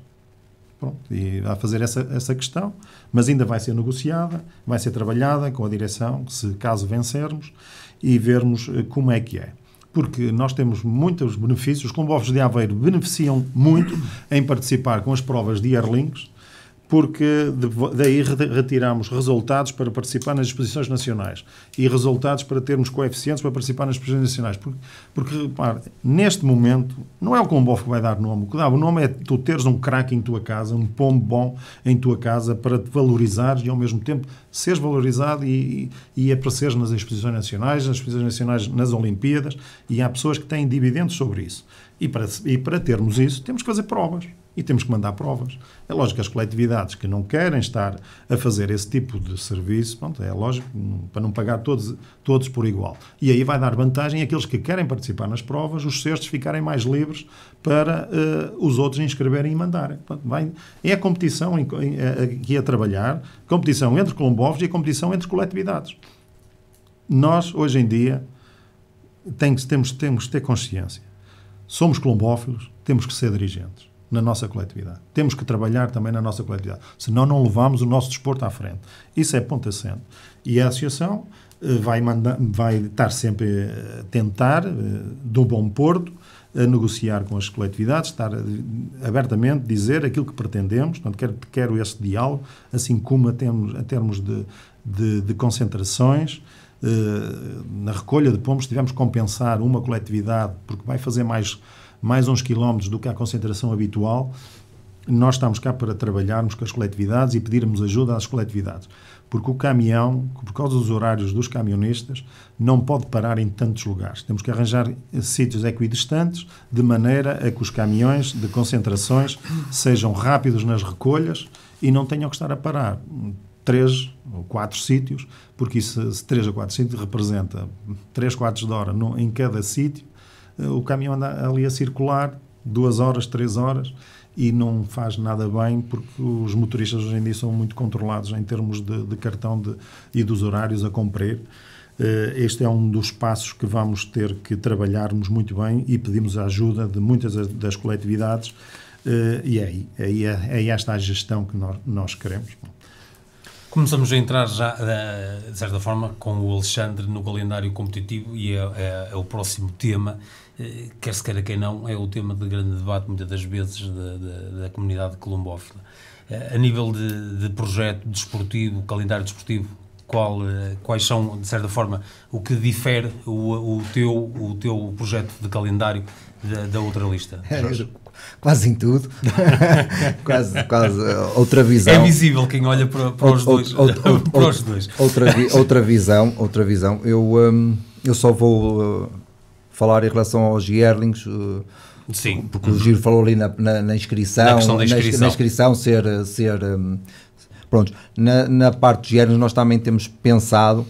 Pronto, e vai fazer essa questão, mas ainda vai ser negociada, vai ser trabalhada com a direção, se caso vencermos, e vermos como é que é. Porque nós temos muitos benefícios, os Clube de Aveiro beneficiam muito em participar com as provas de yearlings, porque daí retiramos resultados para participar nas exposições nacionais e resultados para termos coeficientes para participar nas exposições nacionais. Porque repare, neste momento, não é o Clube que vai dar nome. O que dá o nome é tu teres um craque em tua casa, um pombo bom em tua casa para te valorizares e, ao mesmo tempo, seres valorizado e apareceres nas exposições nacionais nas Olimpíadas, e há pessoas que têm dividendos sobre isso. E para termos isso, temos que fazer provas. E temos que mandar provas. É lógico que as coletividades que não querem estar a fazer esse tipo de serviço, pronto, é lógico, para não pagar todos por igual. E aí vai dar vantagem àqueles que querem participar nas provas, os cestos ficarem mais livres para os outros inscreverem e mandarem. Portanto, é a competição aqui a trabalhar, competição entre colombófilos e a competição entre coletividades. Nós, hoje em dia, temos de ter consciência. Somos colombófilos, temos que ser dirigentes na nossa coletividade. Temos que trabalhar também na nossa coletividade. Senão não levamos o nosso desporto à frente. Isso é ponto assente. E a associação vai estar sempre a tentar, do bom porto, a negociar com as coletividades, estar abertamente, dizer aquilo que pretendemos. Portanto, quero esse diálogo, assim como a termos de concentrações. Na recolha de pombos tivemos que compensar uma coletividade, porque vai fazer mais uns quilómetros do que a concentração habitual. Nós estamos cá para trabalharmos com as coletividades e pedirmos ajuda às coletividades. Porque o caminhão, por causa dos horários dos camionistas, não pode parar em tantos lugares. Temos que arranjar sítios equidistantes, de maneira a que os caminhões de concentrações sejam rápidos nas recolhas e não tenham que estar a parar 3 ou 4 sítios, porque isso, 3 ou 4 sítios representa 3 quartos de hora em cada sítio. O caminhão anda ali a circular 2 horas, 3 horas e não faz nada bem, porque os motoristas hoje em dia são muito controlados em termos de cartão e dos horários a cumprir. Este é um dos passos que vamos ter que trabalharmos muito bem e pedimos a ajuda de muitas das coletividades, e é esta a gestão que nós queremos. Começamos a entrar já, de certa forma, com o Alexandre no calendário competitivo, e é o próximo tema, quer se queira quem não, é o tema de grande debate muitas das vezes da comunidade colombófila. A nível de projeto desportivo, calendário desportivo, quais são, de certa forma, o que difere o teu projeto de calendário da outra lista? Quase em tudo. quase outra visão. É visível quem olha para os dois. Outra visão. Eu só vou falar em relação aos yearlings. Sim. Porque o Giro falou ali na inscrição. Na inscrição ser pronto. Na parte dos yearlings nós também temos pensado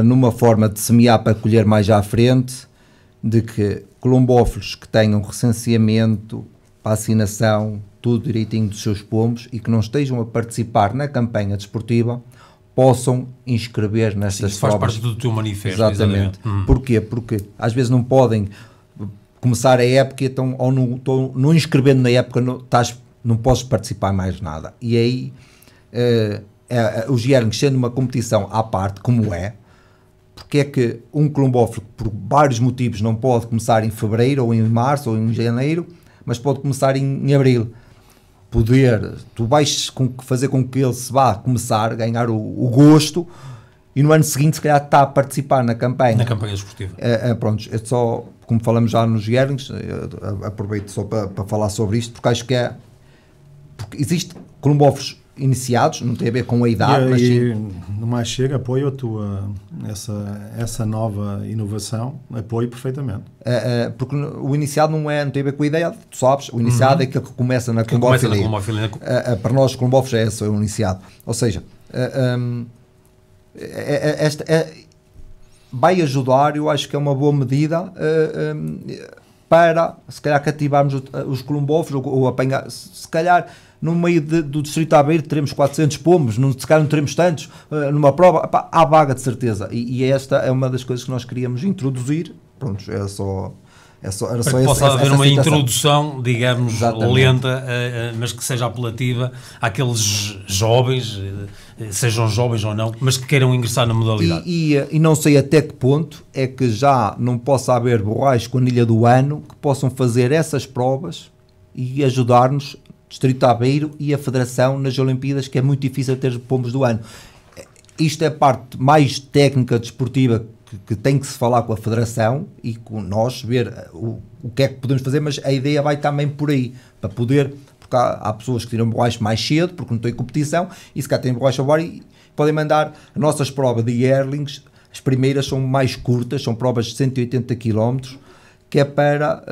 numa forma de semear para colher mais à frente, de que colombófilos que tenham recenseamento, vacinação, tudo direitinho dos seus pombos e que não estejam a participar na campanha desportiva, possam inscrever nestas provas. Faz parte do teu manifesto. Exatamente. Porquê? Porque às vezes não podem começar a época, então, ou não inscrevendo na época, não podes participar mais nada. E aí, os yearlings sendo uma competição à parte, como é, porque é que um colombófilo, por vários motivos, não pode começar em fevereiro, ou em março, ou em janeiro, mas pode começar em abril. Tu vais fazer com que ele se vá começar a ganhar o gosto, e no ano seguinte, se calhar, está a participar na campanha. Na campanha esportiva. Pronto, é só, como falamos já nos yearlings, aproveito só para falar sobre isto, porque acho que porque existe colombófilos iniciados, não tem a ver com a idade, mas sim. No mais chega, apoio a tua essa nova inovação, apoio perfeitamente. Porque o iniciado não tem a ver com a ideia, tu sabes, o iniciado é aquele que começa na colombofilia. Para nós, colombófilos, é esse o iniciado. Ou seja, vai ajudar, eu acho que é uma boa medida para, se calhar, cativarmos os columbófilos ou apanhar, se calhar, no meio do Distrito de Aveiro teremos 400 pombos, se calhar não teremos tantos, numa prova, há vaga de certeza, e esta é uma das coisas que nós queríamos introduzir, pronto, era só para que possa haver uma introdução, digamos, exatamente, lenta, mas que seja apelativa àqueles jovens, sejam jovens ou não, mas que queiram ingressar na modalidade. E não sei até que ponto é que já não possa haver borrais com a anilha do ano que possam fazer essas provas e ajudar-nos, Distrito de Aveiro e a Federação, nas Olimpíadas, que é muito difícil ter pombos do ano. Isto é a parte mais técnica desportiva que tem que se falar com a Federação e com nós, ver o que é que podemos fazer, mas a ideia vai também por aí, para poder, porque há pessoas que tiram borracha mais cedo, porque não têm competição, e se cá têm borracha agora, e podem mandar as nossas provas de yearlings, as primeiras são mais curtas, são provas de 180 km, que é para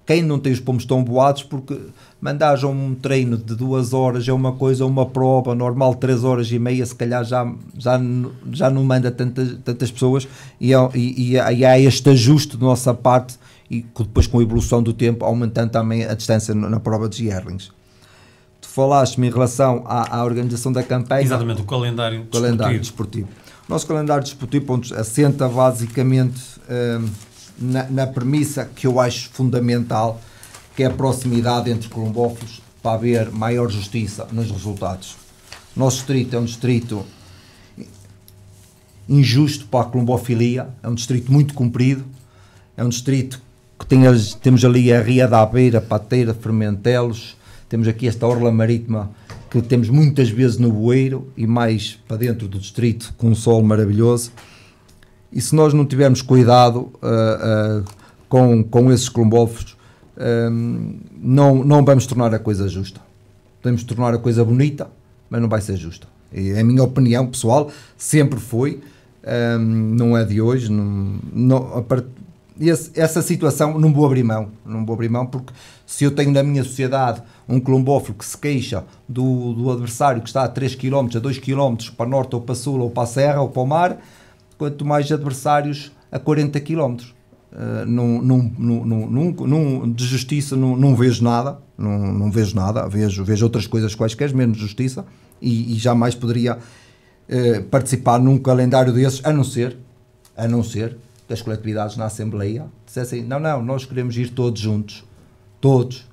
quem não tem os pombos tão boados, porque mandar um treino de 2 horas é uma coisa, uma prova normal 3 horas e meia, se calhar já não manda tantas pessoas, e há este ajuste da nossa parte, e depois com a evolução do tempo aumentando também a distância na prova de yearlings. Tu falaste-me em relação à organização da campanha. Exatamente, o calendário desportivo. O nosso calendário desportivo assenta basicamente na premissa que eu acho fundamental, que é a proximidade entre columbófilos, para haver maior justiça nos resultados. O nosso distrito é um distrito injusto para a columbofilia, é um distrito muito comprido, é um distrito que temos ali a Ria da Aveira, Pateira, Fermentelos, temos aqui esta orla marítima que temos muitas vezes no Bueiro e mais para dentro do distrito com um sol maravilhoso. E se nós não tivermos cuidado com esses columbófilos, não vamos tornar a coisa justa. Podemos tornar a coisa bonita, mas não vai ser justa. E a minha opinião pessoal sempre foi, não é de hoje, essa situação não vou abrir mão, porque se eu tenho na minha sociedade um columbófilo que se queixa do adversário que está a 3 km, a 2 km para norte ou para sul ou para a serra ou para o mar, quanto mais adversários a 40 km. De justiça não vejo nada, não vejo nada, vejo outras coisas quaisquer, menos justiça, e jamais poderia participar num calendário desses, a não ser que as coletividades na Assembleia dissessem, não, nós queremos ir todos juntos, todos,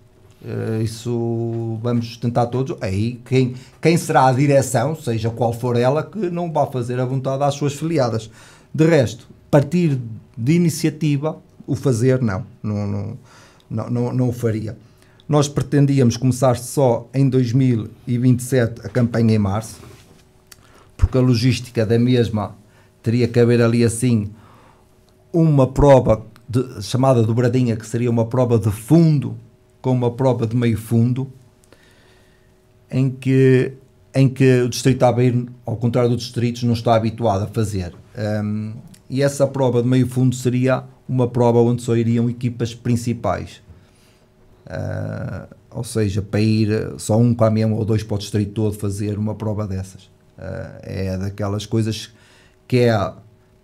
isso vamos tentar todos, aí quem será a direção, seja qual for ela, que não vá fazer a vontade às suas filiadas. De resto, partir de iniciativa, o fazer não o faria. Nós pretendíamos começar só em 2027 a campanha em março, porque a logística da mesma teria que haver ali assim uma prova chamada dobradinha, que seria uma prova de fundo com uma prova de meio fundo, em que o Distrito de Aveiro, ao contrário dos distritos, não está habituado a fazer. E essa prova de meio fundo seria uma prova onde só iriam equipas principais. Ou seja, para ir só um caminhão ou 2 para o distrito todo fazer uma prova dessas. É daquelas coisas que é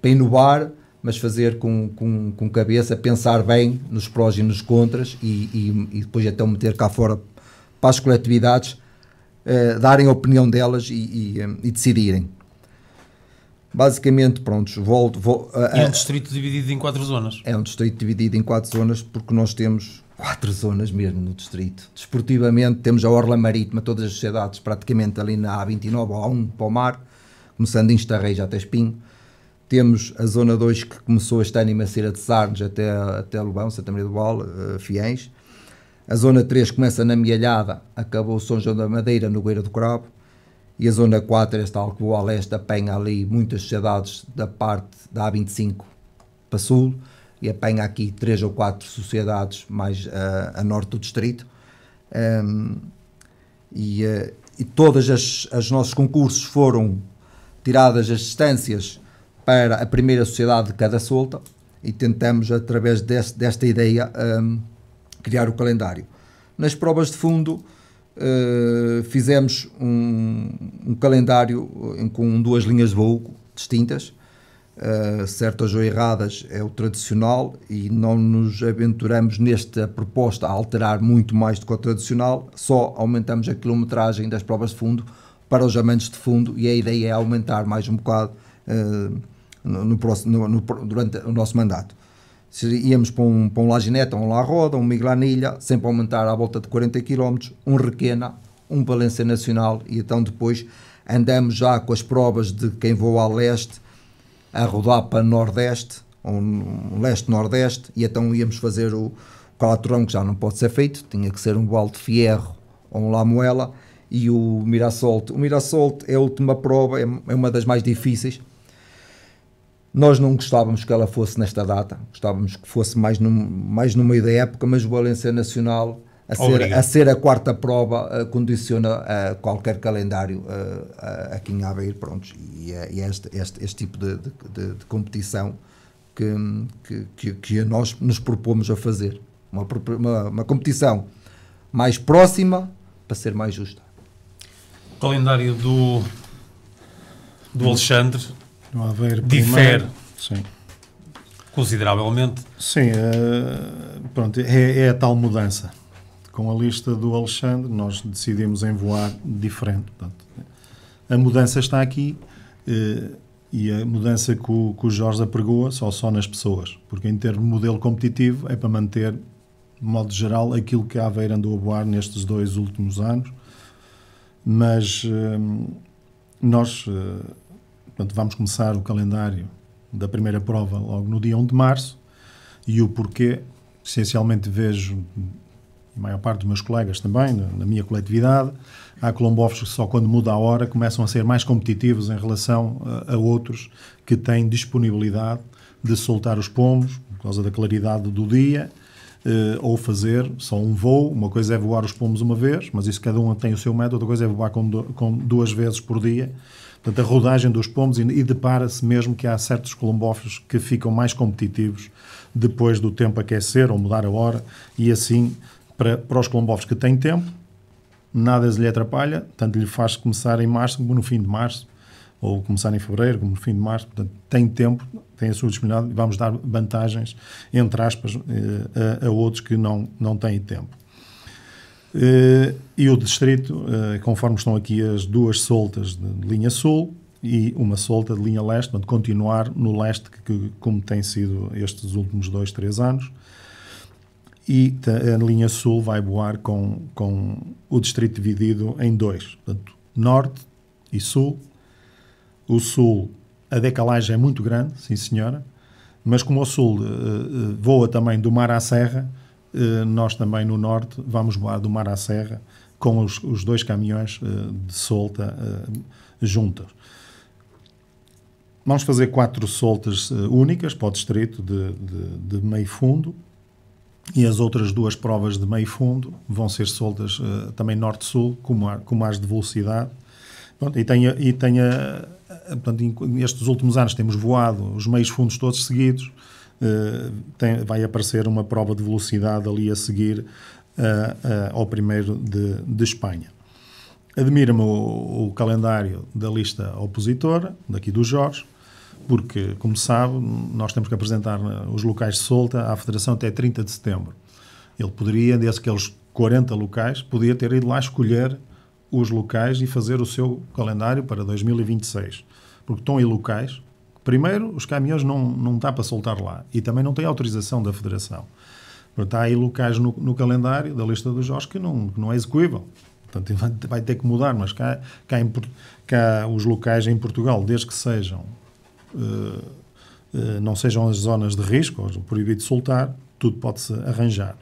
para inovar, mas fazer com cabeça, pensar bem nos prós e nos contras e depois então meter cá fora para as coletividades darem a opinião delas e decidirem. Basicamente, pronto, é um distrito dividido em 4 zonas. É um distrito dividido em 4 zonas, porque nós temos 4 zonas mesmo no distrito. Desportivamente, temos a orla marítima, todas as sociedades, praticamente ali na A29 ou A1 para o mar, começando em Estarreja até Espinho. Temos a zona 2, que começou este ano em Maceira de Sarnes até Lobão, Santa Maria do Val, Fiéis. A zona 3 começa na Mialhada, acabou São João da Madeira, no Beira do Cravo. E a zona 4, esta Alcoa a leste, apanha ali muitas sociedades da parte da A25 para sul, e apanha aqui 3 ou 4 sociedades mais a norte do distrito. E todas os nossos concursos foram tiradas as distâncias para a primeira sociedade de cada solta, e tentamos, através desta ideia, criar o calendário. Nas provas de fundo, fizemos um calendário com 2 linhas de voo distintas, certas ou erradas, é o tradicional, e não nos aventuramos nesta proposta a alterar muito mais do que o tradicional, só aumentamos a quilometragem das provas de fundo para os amantes de fundo, e a ideia é aumentar mais um bocado durante o nosso mandato. Se íamos para um Lagineta, um La Roda, um Miguelanilha, sempre aumentar à volta de 40 km, um Requena, um Valência Nacional, e então depois andamos já com as provas de quem voa a leste, a rodar para Nordeste, um Leste-Nordeste, e então íamos fazer o Calatrão, que já não pode ser feito, tinha que ser um Val de Fierro ou um La Muela, e o Mirassol. O Mirassol é a última prova, é uma das mais difíceis. Nós não gostávamos que ela fosse nesta data, gostávamos que fosse mais no meio da época, mas o Valência Nacional, a ser a quarta prova, condiciona qualquer calendário aqui em Aveiro, pronto, e é este tipo de competição que nós nos propomos a fazer, uma competição mais próxima para ser mais justa. O calendário do Alexandre Aveiro difere sim. consideravelmente. Sim, pronto, é a tal mudança. Com a lista do Alexandre, nós decidimos em voar diferente. Portanto, a mudança está aqui, e a mudança que o Jorge apregoa só nas pessoas, porque em termos de modelo competitivo é para manter, de modo geral, aquilo que a Aveiro andou a voar nestes 2 últimos anos, mas nós portanto, vamos começar o calendário da primeira prova logo no dia 1 de março, e o porquê, essencialmente vejo, a maior parte dos meus colegas também, na minha coletividade, há colombófilos que só quando muda a hora começam a ser mais competitivos em relação a outros que têm disponibilidade de soltar os pombos, por causa da claridade do dia, ou fazer só um voo. Uma coisa é voar os pombos uma vez, mas isso cada um tem o seu método, outra coisa é voar com 2 vezes por dia. Portanto, a rodagem dos pombos, e depara-se mesmo que há certos colombófilos que ficam mais competitivos depois do tempo aquecer ou mudar a hora, e assim, para os colombófilos que têm tempo, nada lhe atrapalha, tanto lhe faz começar em março como no fim de março, ou começar em fevereiro como no fim de março. Portanto, tem tempo, tem a sua disponibilidade, e vamos dar vantagens, entre aspas, a outros que não têm tempo. E o distrito, conforme estão aqui as 2 soltas de linha sul e uma solta de linha leste, portanto, continuar no leste, como tem sido estes últimos 2-3 anos, e a linha sul vai voar com o distrito dividido em 2, portanto, norte e sul. O sul, a decalagem é muito grande, sim senhora, mas como o sul voa também do mar à serra, nós também no norte vamos voar do mar à serra com os 2 caminhões de solta juntos. Vamos fazer 4 soltas únicas para o distrito de meio fundo, e as outras 2 provas de meio fundo vão ser soltas também norte-sul, como as de velocidade. Pronto, portanto, nestes últimos anos temos voado os meios fundos todos seguidos. Vai aparecer uma prova de velocidade ali a seguir ao primeiro de Espanha. Admira-me o calendário da lista opositora, daqui do Jorge, porque, como sabe, nós temos que apresentar os locais de solta à Federação até 30 de setembro. Ele poderia, desde aqueles 40 locais, podia ter ido lá escolher os locais e fazer o seu calendário para 2026. Porque estão aí locais. Primeiro, os caminhões não dá para soltar lá, e também não tem autorização da Federação. Portanto, há aí locais no calendário da lista do Jorge que não é execuível. Portanto, vai ter que mudar, mas cá os locais em Portugal, desde que sejam não sejam as zonas de risco, ou proibido de soltar, tudo pode-se arranjar.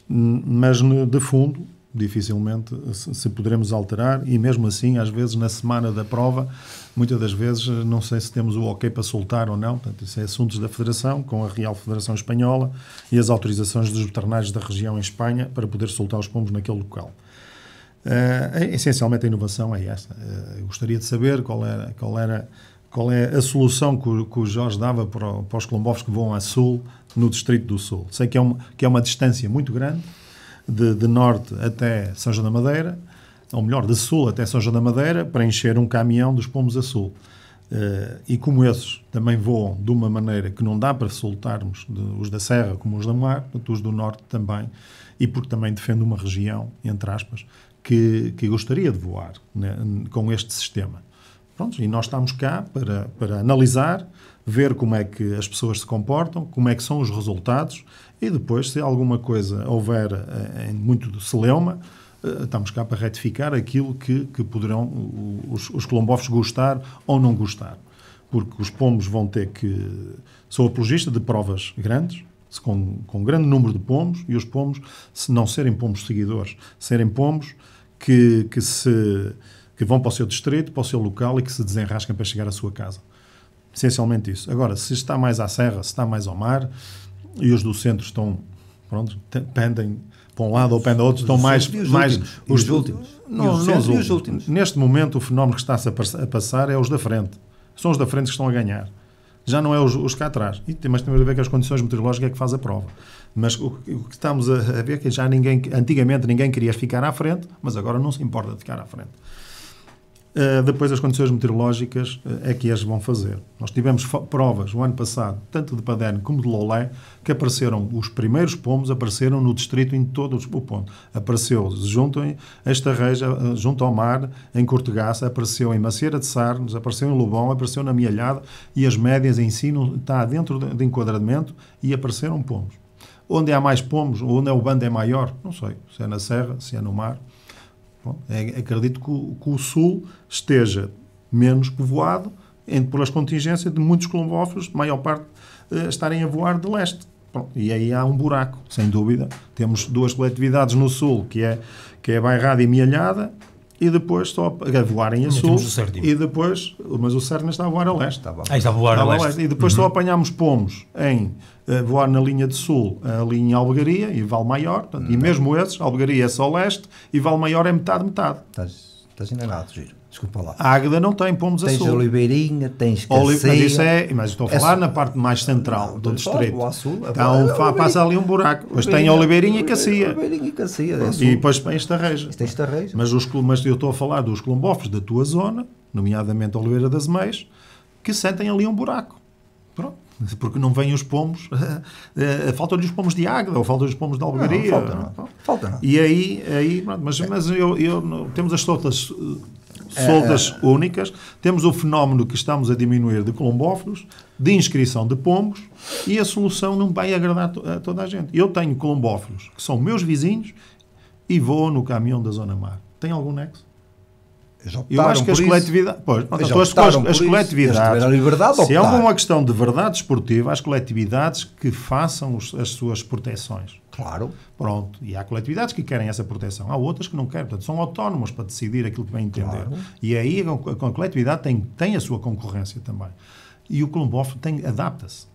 Mas, de fundo, dificilmente se poderemos alterar, e mesmo assim, às vezes, na semana da prova, muitas das vezes, não sei se temos o ok para soltar ou não. Portanto, isso é assuntos da Federação, com a Real Federação Espanhola e as autorizações dos veterinários da região em Espanha para poder soltar os pombos naquele local. Essencialmente, a inovação é esta. Gostaria de saber qual é a solução que o Jorge dava para os colombófilos que voam a sul, no Distrito do Sul. Sei que é uma distância muito grande, de norte até São João da Madeira, ou melhor, de sul até São João da Madeira, para encher um caminhão dos pombos a sul. e como esses também voam de uma maneira que não dá para soltarmos os da Serra como os da Mar, os do Norte também, e porque também defende uma região, entre aspas, que gostaria de voar, né, com este sistema. Pronto, e nós estamos cá para analisar, ver como é que as pessoas se comportam, como é que são os resultados, e depois, se alguma coisa houver em muito celeuma, estamos cá para retificar aquilo que poderão os colombófilos gostar ou não gostar. Porque os pombos vão ter que... Sou apologista de provas grandes, com grande número de pombos, e os pombos, se não serem pombos seguidores, serem pombos que vão para o seu distrito, para o seu local e que se desenrascam para chegar à sua casa. Essencialmente isso. Agora, se está mais à serra, se está mais ao mar, e os do centro estão, pronto, pendem para um lado ou pendem para o outro, estão mais... Os últimos. Não, os últimos. Neste momento, o fenómeno que está-se a passar é os da frente. São os da frente que estão a ganhar. Já não é os cá atrás. Mas temos a ver que as condições meteorológicas é que faz a prova. Mas o que estamos a ver é que já antigamente ninguém queria ficar à frente, mas agora não se importa de ficar à frente. Depois as condições meteorológicas é que as vão fazer. Nós tivemos provas o ano passado, tanto de Paderne como de Lolé, que apareceram, os primeiros pombos apareceram no distrito em todo o ponto. Apareceu junto em Estarreja, junto ao mar, em Cortegaça, apareceu em Macieira de Sarnes, apareceu em Lobão, apareceu na Mialhada, e as médias em si está dentro de enquadramento e apareceram pombos. Onde há mais pombos, onde o bando é maior, não sei, se é na serra, se é no mar. Bom, acredito que o sul esteja menos povoado pelas contingências de muitos colombófilos, a maior parte estarem a voar de leste. Bom, e aí há um buraco, sem dúvida. Temos duas coletividades no sul, que é Bairrada e Mialhada, e depois só a voarem a sul, e depois, mas o Serna está a voar a leste. Está a voar a leste. E depois só apanhamos pomos em voar na linha de sul, ali em Albegaria e Val Maior, portanto, e mesmo esses, Albegaria é só leste e Val Maior é metade-metade. Estás enganado, Giro. Desculpa lá. A Águeda não tem pomos a sul. Tens Oliveirinha, tens Caceia... Mas estou a falar na parte mais central do distrito. Então, passa ali um buraco. Mas tem Oliveirinha e Cacia. Oliveirinha e Cacia. E depois tem Estarreja. Mas eu estou a falar dos colombófilos da tua zona, nomeadamente Oliveira das Meias, que sentem ali um buraco. Pronto. Porque não vêm os pomos, faltam-lhe os pomos de Águeda, ou faltam-lhe os pomos de Albegaria. Falta não. E aí mas temos as soltas únicas, temos o fenómeno que estamos a diminuir de colombófilos, de inscrição de pombos, e a solução não vai agradar a toda a gente. Eu tenho colombófilos que são meus vizinhos e vou no caminhão da Zona Mar. Tem algum nexo? Eu acho que as coletividades... As coletividades... Se é uma questão de verdade esportiva, as coletividades que façam as suas proteções. Claro. Pronto. E há coletividades que querem essa proteção. Há outras que não querem. Portanto, são autónomos para decidir aquilo que vêm entender. Claro. E aí a coletividade tem a sua concorrência também. E o colombófilo adapta-se.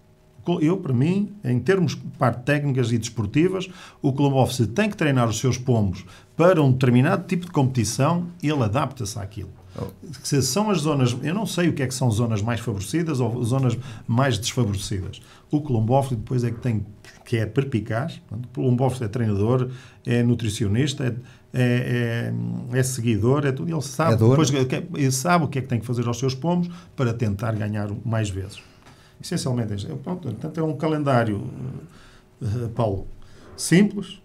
Para mim, em termos de parte técnicas e desportivas, o colombófilo tem que treinar os seus pombos para um determinado tipo de competição, ele adapta-se àquilo. Se são as zonas... Eu não sei o que é que são zonas mais favorecidas ou zonas mais desfavorecidas. O colombófilo depois é que tem... que é perpicaz. O colombófilo é treinador, é nutricionista, é seguidor, é tudo. Ele sabe, ele sabe o que é que tem que fazer aos seus pombos para tentar ganhar mais vezes. Essencialmente, portanto, é um calendário, Paulo, simples,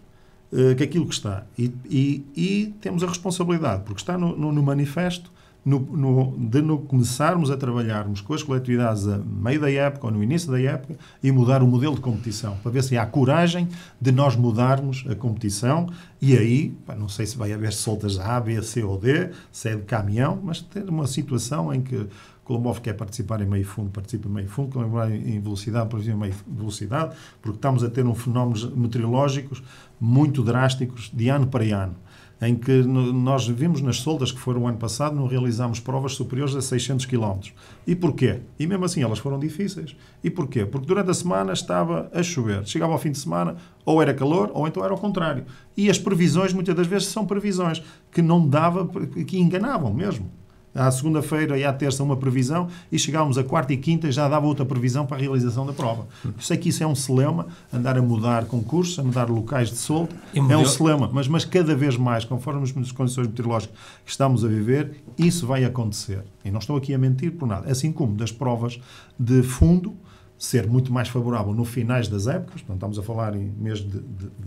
que aquilo que está. E temos a responsabilidade, porque está no manifesto, de começarmos a trabalharmos com as coletividades a meio da época ou no início da época e mudar o modelo de competição, para ver se há coragem de nós mudarmos a competição. E aí, não sei se vai haver soltas A, B, C ou D, se é de caminhão, mas ter uma situação em que o colombófilo quer participar em meio fundo, participa em meio fundo, quando vai em velocidade, participa em meio velocidade, porque estamos a ter fenómenos meteorológicos muito drásticos de ano para ano, em que nós vimos nas soldas que foram o ano passado, não realizámos provas superiores a 600 km. E porquê? E mesmo assim elas foram difíceis. E porquê? Porque durante a semana estava a chover. Chegava ao fim de semana, ou era calor, ou então era o contrário. E as previsões, muitas das vezes, são previsões que não dava, que enganavam mesmo. À segunda-feira e à terça uma previsão e chegávamos a quarta e quinta e já dava outra previsão para a realização da prova. Eu sei que isso é um celeuma, andar a mudar concursos, a mudar locais de solto, é um celeuma, mas cada vez mais, conforme as condições meteorológicas que estamos a viver, isso vai acontecer. E não estou aqui a mentir por nada. Assim como das provas de fundo ser muito mais favorável no finais das épocas, portanto, estamos a falar em mês de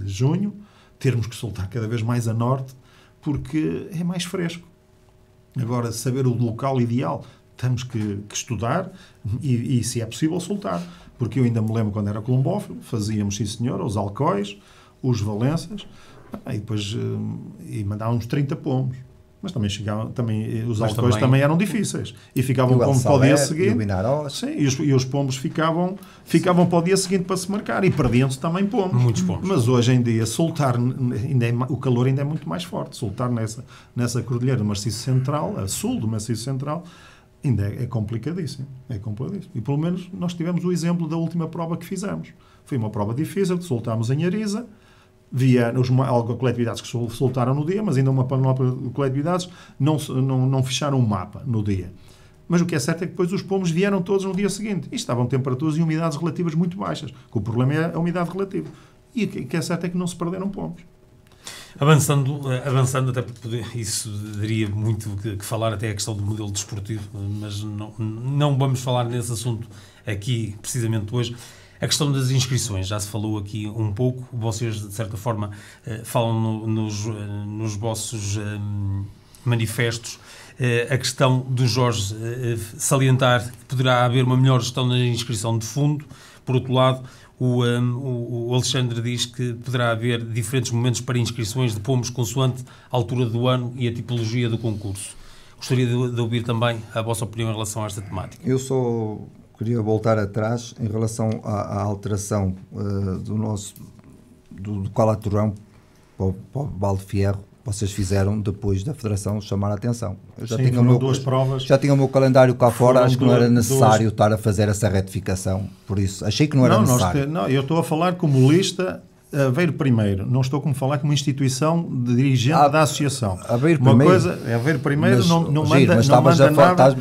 junho, termos que soltar cada vez mais a norte, porque é mais fresco. Agora, saber o local ideal, temos que estudar e, se é possível, soltar. Porque eu ainda me lembro quando era colombófilo, fazíamos, sim senhor, os Alcois, os Valenças, e depois mandávamos 30 pombos. Mas também os Alcois também eram difíceis. E ficavam pombos para o dia seguinte. Sim, e os pombos ficavam para o dia seguinte para se marcar. E perdiam-se também pombos. Muitos pombos. Mas hoje em dia, soltar, o calor ainda é muito mais forte. Soltar nessa cordilheira do Maciço Central, a sul do Maciço Central, ainda é complicadíssimo. É complicadíssimo. E pelo menos nós tivemos o exemplo da última prova que fizemos. Foi uma prova difícil, que soltámos em Ariza. Via algumas coletividades que soltaram no dia, mas ainda uma panóplia de coletividades não fecharam o mapa no dia. Mas o que é certo é que depois os pomos vieram todos no dia seguinte. E estavam temperaturas e umidades relativas muito baixas. O problema é a umidade relativa. E o que é certo é que não se perderam pomos. Avançando até porque isso daria muito que falar, até a questão do modelo desportivo, mas não vamos falar nesse assunto aqui precisamente hoje. A questão das inscrições, já se falou aqui um pouco, vocês de certa forma falam nos vossos manifestos, a questão do Jorge salientar que poderá haver uma melhor gestão na inscrição de fundo. Por outro lado, o Alexandre diz que poderá haver diferentes momentos para inscrições de pombos consoante a altura do ano e a tipologia do concurso. Gostaria de ouvir também a vossa opinião em relação a esta temática. Queria voltar atrás em relação à alteração do Calaturão para o Balde Fierro. Vocês fizeram depois da Federação chamar a atenção. Eu já tinha o meu calendário cá fora, acho que não era necessário estar a fazer essa retificação, por isso achei que não era necessário. Eu estou a falar como lista Aveiro Primeiro, não estou como falar como instituição de dirigente da associação. Aveiro Primeiro não manda nada.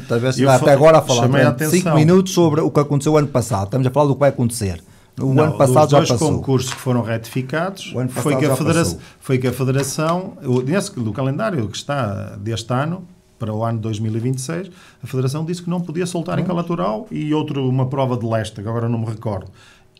Até agora a falar 5 minutos sobre o que aconteceu o ano passado. Estamos a falar do que vai acontecer. Ano passado já passou. Os dois concursos que foram retificados foi que a Federação, do calendário que está deste ano, para o ano 2026, a Federação disse que não podia soltar em Calatural e uma prova de leste, que agora não me recordo.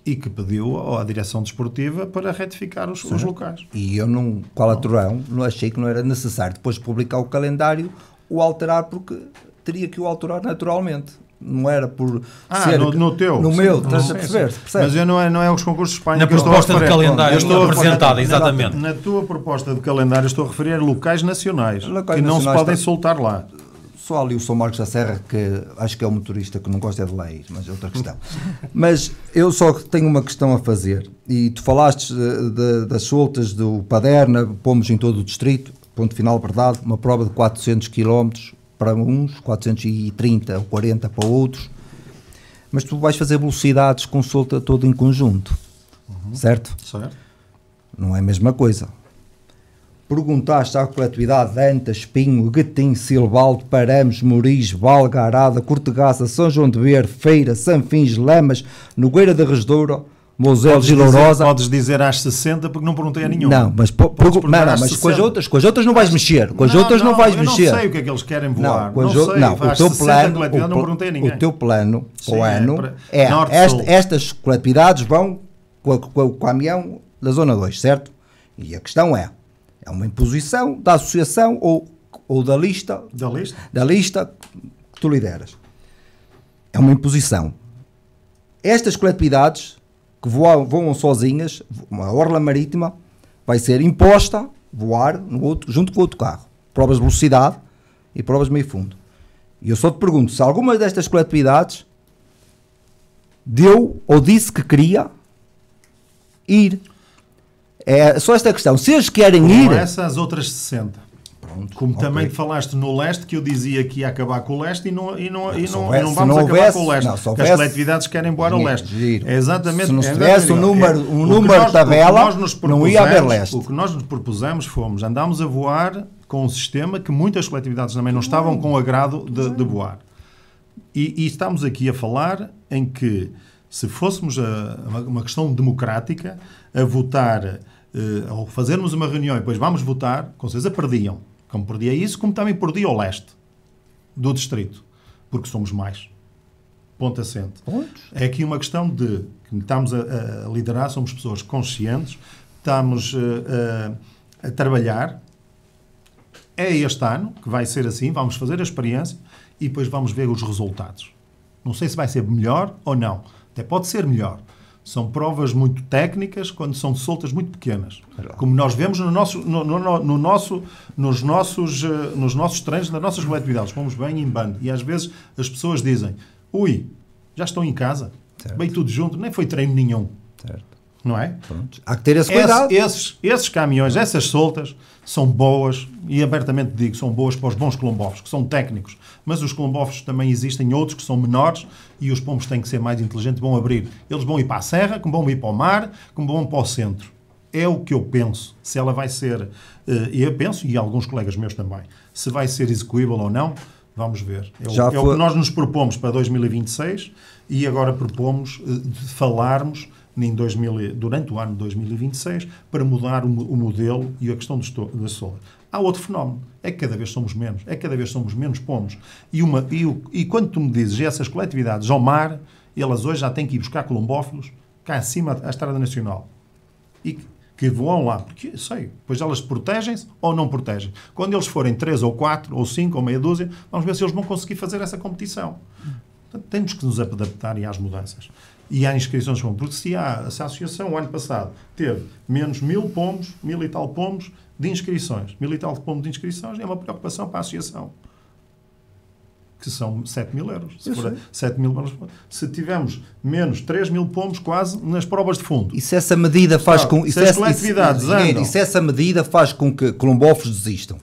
E que pediu à direção desportiva para retificar os locais. E eu Calaturão, não achei que não era necessário, depois de publicar o calendário, o alterar, porque teria que o alterar naturalmente. Não era por ser... No meu, estás a perceber? Mas não é os concursos de Espanha que eu estou a referir. Na proposta de calendário apresentada, exatamente. Na tua proposta de calendário estou a referir a locais nacionais, que não se podem soltar lá. Só ali o São Marcos da Serra, que acho que é o motorista que não gosta de ler, mas é outra questão. Mas eu só tenho uma questão a fazer. E tu falaste das soltas do Paderna, pomos em todo o distrito, ponto final, verdade, uma prova de 400 km para uns, 430 ou 40 para outros. Mas tu vais fazer velocidades com solta todo em conjunto, certo? Certo. Não é a mesma coisa. Perguntaste à coletividade de Anta, Espinho, Gatim, Silvaldo, Paramos, Moris, Valga, Arada, Cortegaça, São João de Ver, Feira, Sanfins, Lamas, Nogueira da Redoura, Moselos e Lourosa. Podes dizer às 60 porque não perguntei a nenhum. Não, mas com as outras não vais mexer. Com as outras não vais mexer. Eu não sei o que é que eles querem voar. O teu plano para o ano é estas coletividades vão com o caminhão da Zona 2, certo? E a questão é uma imposição da associação ou da lista que tu lideras. É uma imposição. Estas coletividades que voam sozinhas, uma orla marítima, vai ser imposta voar junto com outro carro. Provas de velocidade e provas de meio fundo. E eu só te pergunto, se alguma destas coletividades deu ou disse que queria ir. É só esta questão. Se eles querem ir... essas outras 60. Como também falaste no leste, que eu dizia que ia acabar com o leste e não vamos acabar com o leste. As coletividades querem voar ao leste. É exatamente, se não tivesse um número de tabela, não ia haver leste. O que nós nos propusemos andámos a voar com um sistema que muitas coletividades também não estavam com agrado de voar. E estamos aqui a falar em que, se fôssemos uma questão democrática, a votar, ao fazermos uma reunião e depois vamos votar, com certeza perdiam. Como perdia isso, como também perdia o leste do distrito. Porque somos mais. Ponto assente. É aqui uma questão de que estamos a liderar, somos pessoas conscientes, estamos a trabalhar. É este ano que vai ser assim, vamos fazer a experiência e depois vamos ver os resultados. Não sei se vai ser melhor ou não. Até pode ser melhor. São provas muito técnicas quando são soltas muito pequenas. Como nós vemos nos nossos treinos, nas nossas coletividades. Fomos bem em bando. E às vezes as pessoas dizem: ui, já estão em casa. Certo. Bem tudo junto. Nem foi treino nenhum. Certo. Não é? Pronto. Há que ter esse cuidado. Esses caminhões, essas soltas, são boas, e abertamente digo, são boas para os bons colombófilos, que são técnicos. Mas os colombófilos também existem outros que são menores e os pombos têm que ser mais inteligentes, vão abrir. Eles vão ir para a serra, como vão ir para o mar, como vão para o centro. É o que eu penso. Se ela vai ser, eu penso, e alguns colegas meus também, se vai ser execuível ou não, vamos ver. É o que nós nos propomos para 2026 e agora propomos falarmos durante o ano de 2026 para mudar o modelo e a questão da sola. Há outro fenómeno. É que cada vez somos menos pombos. E quando tu me dizes essas coletividades ao mar, elas hoje já têm que ir buscar colombófilos cá acima da Estrada Nacional. E que voam lá. Porque, sei, depois elas protegem-se ou não protegem. Quando eles forem 3 ou 4 ou 5 ou meia dúzia, vamos ver se eles vão conseguir fazer essa competição. Portanto, temos que nos adaptar às mudanças. E há inscrições, porque se a associação, o ano passado, teve menos 1.000 pombos, 1.000 e tal pombos de inscrições. 1.000 e tal pombos de inscrições é uma preocupação para a associação. Que são 7.000 euros. Se for 7.000 euros, se tivermos menos 3.000 pombos quase nas provas de fundo. E se essa medida faz com... Se as coletividades andam... E se essa medida faz com que colombófilos desistam?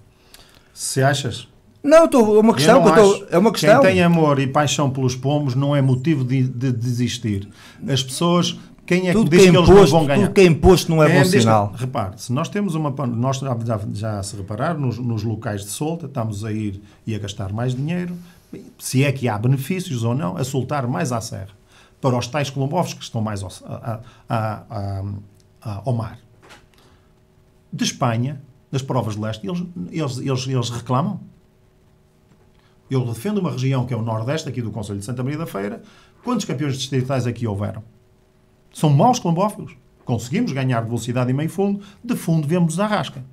Se achas... Não, é uma questão. É uma questão. Quem tem amor e paixão pelos pombos não é motivo de desistir. As pessoas... Quem é que diz que eles não vão ganhar? Tudo que é imposto não é bom sinal. Repare, se nós temos nós já se reparar, nos locais de solta, estamos a ir e a gastar mais dinheiro, se é que há benefícios ou não, a soltar mais à serra. Para os tais colombófilos que estão mais ao mar. De Espanha, das provas de leste, eles reclamam. Eu defendo uma região que é o Nordeste, aqui do Concelho de Santa Maria da Feira. Quantos campeões distritais aqui houveram? São maus colombófilos. Conseguimos ganhar de velocidade e meio fundo. De fundo, vemos a rasca.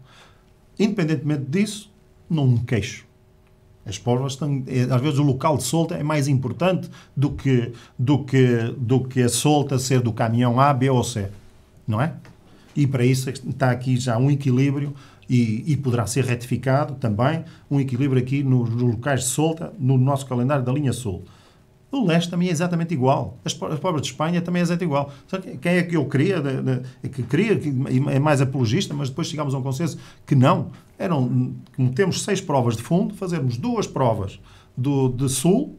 Independentemente disso, não me queixo. As provas estão... Às vezes o local de solta é mais importante do que a solta ser do caminhão A, B ou C. Não é? E para isso está aqui já um equilíbrio e poderá ser retificado também um equilíbrio aqui nos locais de solta no nosso calendário da linha sul. O leste também é exatamente igual. As provas de Espanha também é exatamente igual. Quem é que eu queria? Que é mais apologista, mas depois chegámos a um consenso que não. Como temos 6 provas de fundo, fazermos 2 provas de sul,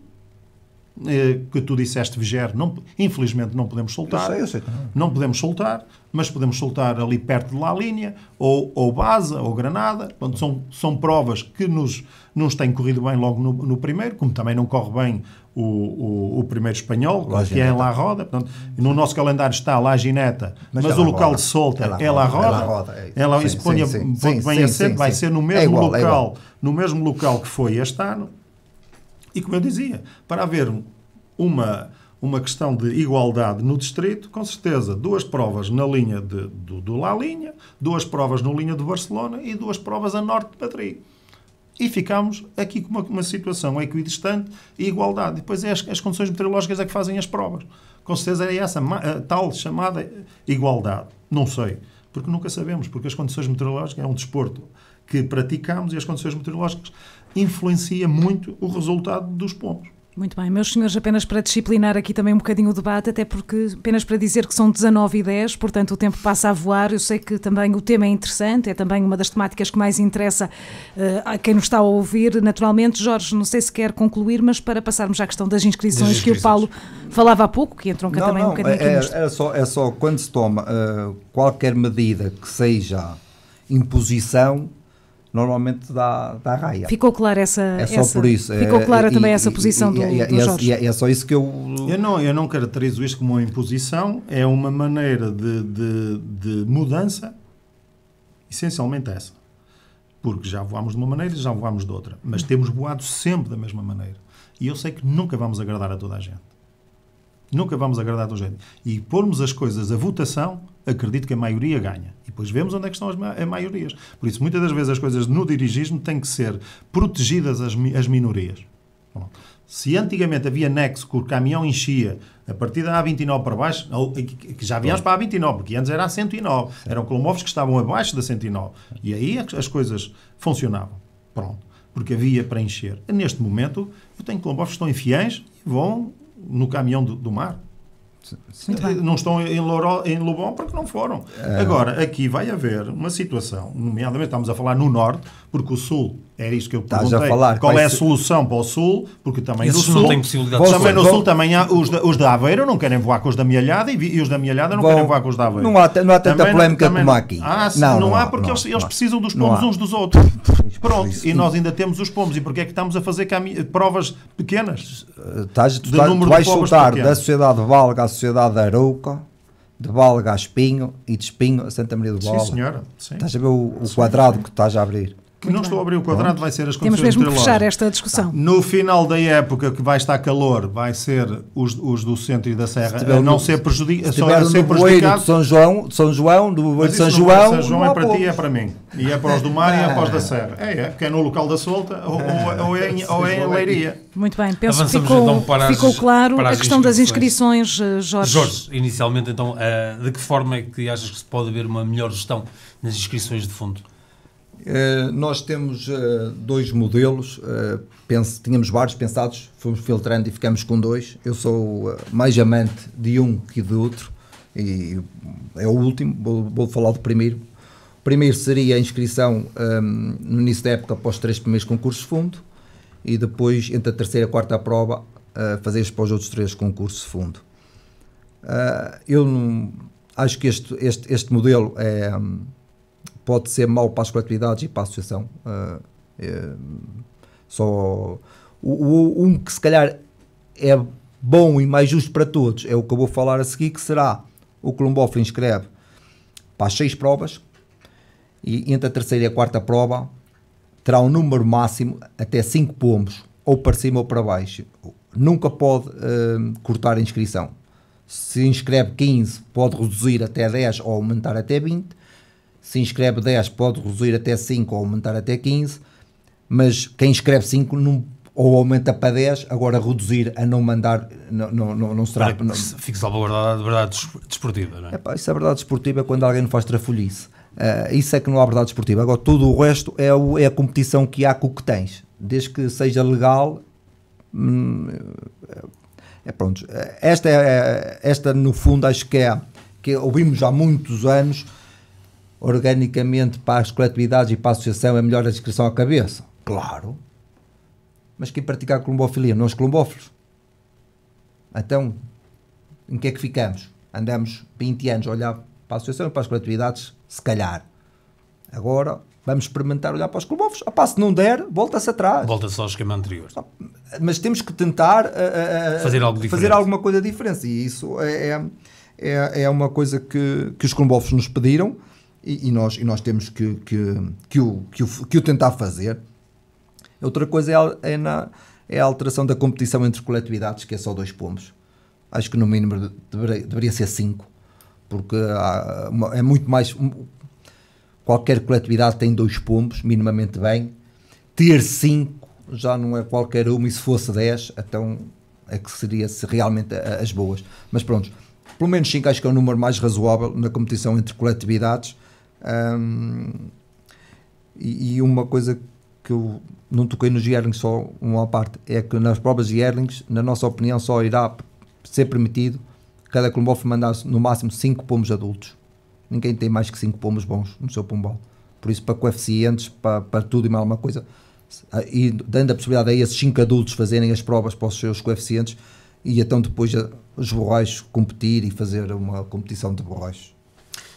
que tu disseste Viger, infelizmente não podemos soltar. Eu sei. Não podemos soltar, mas podemos soltar ali perto de La Linha, ou Baza, ou Granada. Portanto, são provas que nos têm corrido bem logo no primeiro, como também não corre bem o primeiro espanhol, que é em La Roda. Portanto, no nosso calendário está La Gineta, mas o local de solta é La Roda. Isso põe bem assente, vai ser no mesmo local, no mesmo local que foi este ano. E como eu dizia, para haver uma questão de igualdade no distrito, com certeza, 2 provas na linha do La Linha, 2 provas na linha de Barcelona e 2 provas a norte de Madrid. E ficamos aqui com uma situação equidistante e igualdade. Depois é as condições meteorológicas que fazem as provas. Com certeza é essa tal chamada igualdade. Não sei, porque nunca sabemos, porque as condições meteorológicas é um desporto que praticamos e as condições meteorológicas influenciam muito o resultado dos pombos. Muito bem, meus senhores, apenas para disciplinar aqui também um bocadinho o debate, até porque apenas para dizer que são 19h10, portanto o tempo passa a voar. Eu sei que também o tema é interessante, é também uma das temáticas que mais interessa a quem nos está a ouvir. Naturalmente, Jorge, não sei se quer concluir, mas para passarmos à questão das inscrições que o Paulo falava há pouco, que entronca também um bocadinho aqui nisto. É só quando se toma qualquer medida que seja imposição, normalmente dá raia. Ficou clara por isso. Ficou clara também essa posição do Jorge. É só isso que eu não caracterizo isto como uma imposição, é uma maneira de mudança, essencialmente essa. Porque já voámos de uma maneira e já voámos de outra. Mas temos voado sempre da mesma maneira. E eu sei que nunca vamos agradar a toda a gente. Nunca vamos agradar a toda a gente. E pormos as coisas à votação, acredito que a maioria ganha. E depois vemos onde é que estão as maiorias. Por isso, muitas das vezes as coisas no dirigismo têm que ser protegidas as minorias. Bom, se antigamente havia nexo que o caminhão enchia a partir da A29 para baixo, que já viemos para a A29, porque antes era a 109. Eram colomóveis que estavam abaixo da 109. E aí as coisas funcionavam. Pronto. Porque havia para encher. Neste momento, eu tenho colomóveis que estão em Fiães e vão no caminhão do mar. Não estão em Lobão porque não foram. Agora, aqui vai haver uma situação, nomeadamente estamos a falar no Norte, porque o Sul, era isto que eu perguntei, qual é a solução para o Sul, porque também no Sul, também no Sul também há os da Aveiro não querem voar com os da Amealhada e os da Amealhada não querem voar com os da Aveiro. Não há tanta polémica como aqui. Não há porque eles precisam dos pomos uns dos outros. Pronto, e nós ainda temos os pomos. E porquê é que estamos a fazer provas pequenas? Tu vais soltar da sociedade Valga à sociedade de Arouca, de Valga a Espinho e de Espinho a Santa Maria do Valga. Sim, senhora. Sim. Estás a ver o quadrado que estás a abrir? Que não estou a abrir o quadrado, vai ser as condições meteorológicas. Temos mesmo que fechar esta discussão. No final da época que vai estar calor, vai ser os do centro e da Serra a não ser prejudicados. Se estiver no bueiro de São João, do bueiro de São João... São João é para ti e é para mim. E é para os do mar e é para os da Serra. Porque é no local da Solta ou é em Leiria. Muito bem, penso que ficou claro a questão das inscrições, Jorge. Jorge, inicialmente então, de que forma é que achas que se pode haver uma melhor gestão nas inscrições de fundo? Nós temos dois modelos, tínhamos vários pensados, fomos filtrando e ficamos com dois. Eu sou mais amante de um que do outro, e é o último, vou falar do primeiro. O primeiro seria a inscrição no início da época para os 3 primeiros concursos de fundo, e depois, entre a terceira e a quarta prova, fazer para os outros 3 concursos de fundo. Eu acho que este modelo pode ser mau para as coletividades e para a associação. Só um que se calhar é bom e mais justo para todos é o que eu vou falar a seguir, que será o Colombófilo inscreve para as 6 provas, e entre a terceira e a quarta prova terá um número máximo até 5 pombos, ou para cima ou para baixo. Nunca pode cortar a inscrição. Se inscreve 15, pode reduzir até 10 ou aumentar até 20. Se inscreve 10, pode reduzir até 5 ou aumentar até 15, mas quem inscreve 5 ou aumenta para 10, agora reduzir a não mandar, não será... Fique salvaguardada a verdade desportiva, não é? Isso é verdade desportiva quando alguém não faz trafolhice. Isso é que não há verdade desportiva. Agora, tudo o resto é a competição que há com o que tens. Desde que seja legal... pronto. Esta, no fundo, acho que ouvimos há muitos anos... Organicamente, para as coletividades e para a associação é melhor a inscrição à cabeça. Claro. Mas quem praticar colombofilia? Nós colombófilos. Então, em que é que ficamos? Andamos 20 anos a olhar para a associação e para as coletividades, se calhar. Agora, vamos experimentar olhar para os colombófilos. Se não der, volta-se atrás. Volta-se ao esquema anterior. Mas temos que tentar fazer alguma coisa diferente. E isso é uma coisa que os colombófilos nos pediram. E nós temos que o tentar fazer. Outra coisa é a alteração da competição entre coletividades, que é só 2 pombos. Acho que no mínimo deveria ser 5, porque é muito mais... Qualquer coletividade tem 2 pombos, minimamente bem. Ter 5 já não é qualquer uma, e se fosse 10, então é que seria realmente as boas. Mas pronto, pelo menos 5 acho que é o número mais razoável na competição entre coletividades. E uma coisa que eu não toquei nos yearlings só uma parte, é que nas provas de yearlings, na nossa opinião, só irá ser permitido cada clubófilo mandar no máximo 5 pomos adultos. Ninguém tem mais que 5 pomos bons no seu pombal. Por isso, para coeficientes, para tudo e mais alguma coisa, e dando a possibilidade a esses 5 adultos fazerem as provas para os seus coeficientes, e então depois os borrachos competir e fazer uma competição de borrachos.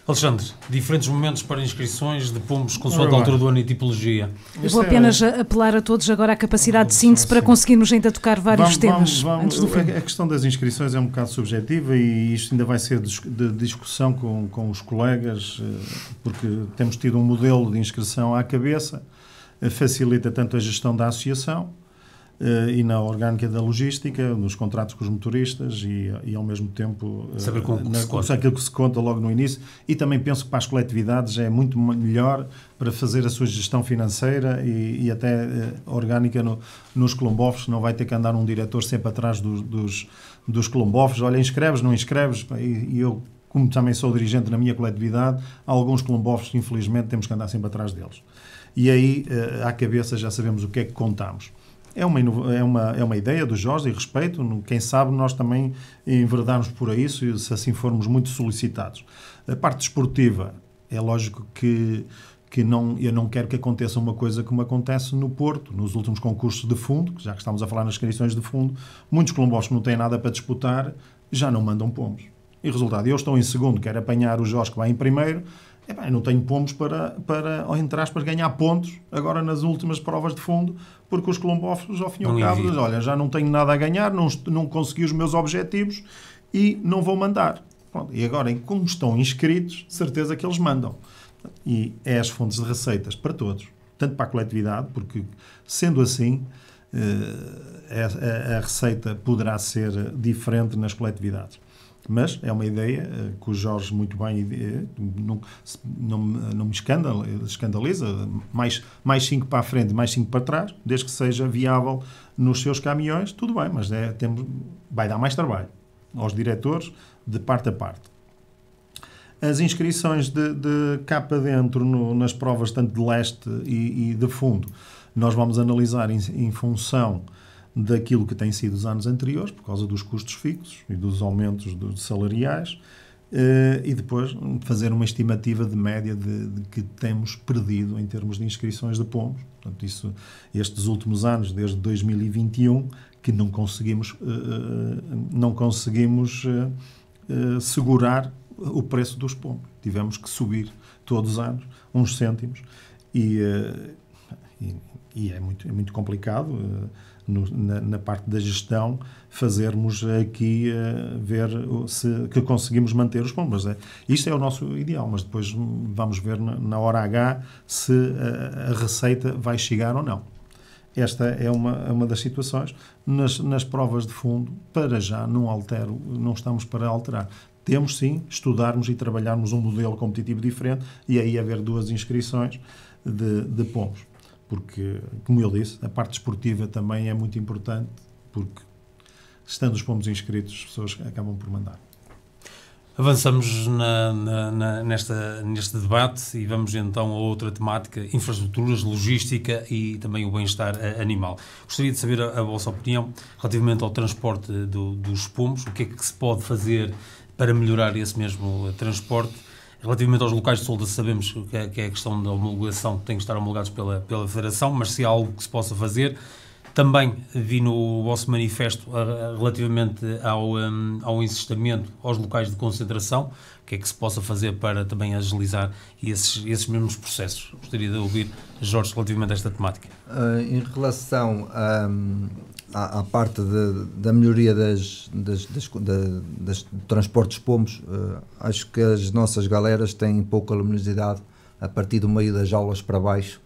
Alexandre, diferentes momentos para inscrições de pombos consoante a altura do ano e tipologia. Eu vou apenas apelar a todos agora à capacidade de síntese para conseguirmos ainda tocar vários temas antes do fim. A questão das inscrições é um bocado subjetiva e isto ainda vai ser de discussão com os colegas, porque temos tido um modelo de inscrição à cabeça, facilita tanto a gestão da associação e na orgânica da logística, nos contratos com os motoristas e ao mesmo tempo saber aquilo que se conta logo no início, e também penso que para as coletividades é muito melhor para fazer a sua gestão financeira e até orgânica nos colombófilos, não vai ter que andar um diretor sempre atrás dos colombófilos, olha, inscreves, não inscreves, e eu, como também sou dirigente na minha coletividade, há alguns colombófilos que infelizmente temos que andar sempre atrás deles. E aí, à cabeça, já sabemos o que é que contamos. É uma ideia do Jorge e respeito, quem sabe nós também enverdarmos por isso, se assim formos muito solicitados. A parte desportiva, é lógico que eu não quero que aconteça uma coisa como acontece no Porto, nos últimos concursos de fundo, já que estamos a falar nas inscrições de fundo, muitos colombófilos que não têm nada para disputar já não mandam pomos. E resultado, eu estou em segundo, quero apanhar o Jorge que vai em primeiro, eu não tenho pomos para entre aspas, ganhar pontos agora nas últimas provas de fundo, porque os colombófilos, ao fim e ao cabo, dizem, olha, já não tenho nada a ganhar, não consegui os meus objetivos e não vou mandar. Pronto, e agora, como estão inscritos, certeza que eles mandam. E é as fontes de receitas para todos, tanto para a coletividade, porque, sendo assim, a receita poderá ser diferente nas coletividades. Mas é uma ideia que o Jorge muito bem não me escandaliza, mais 5 para a frente, mais 5 para trás, desde que seja viável nos seus caminhões, tudo bem, mas vai dar mais trabalho aos diretores de parte a parte. As inscrições de cá para dentro nas provas tanto de leste e de fundo, nós vamos analisar em função daquilo que tem sido os anos anteriores, por causa dos custos fixos e dos aumentos salariais, e depois fazer uma estimativa de média de que temos perdido em termos de inscrições de pombos. Portanto, isso, estes últimos anos, desde 2021, que não conseguimos segurar o preço dos pombos. Tivemos que subir todos os anos uns cêntimos e é muito complicado na parte da gestão fazermos aqui ver que conseguimos manter os pombos. Isto é o nosso ideal, mas depois vamos ver na hora H se a receita vai chegar ou não. Esta é uma das situações. Nas provas de fundo, para já não estamos para alterar. Temos sim estudarmos e trabalharmos um modelo competitivo diferente e aí haver 2 inscrições de pombos. Porque, como eu disse, a parte esportiva também é muito importante, porque estando os pombos inscritos, as pessoas acabam por mandar. Avançamos neste debate e vamos então a outra temática, infraestruturas, logística e também o bem-estar animal. Gostaria de saber a vossa opinião relativamente ao transporte dos pombos, o que é que se pode fazer para melhorar esse mesmo transporte. Relativamente aos locais de solda, sabemos que é a questão da homologação, que tem que estar homologados pela Federação, mas se há algo que se possa fazer. Também vi no vosso manifesto relativamente ao insistamento aos locais de concentração, o que é que se possa fazer para também agilizar esses mesmos processos. Gostaria de ouvir, Jorge, relativamente a esta temática. Em relação à parte da melhoria dos transportes pombos, acho que as nossas galeras têm pouca luminosidade. A partir do meio das aulas para baixo,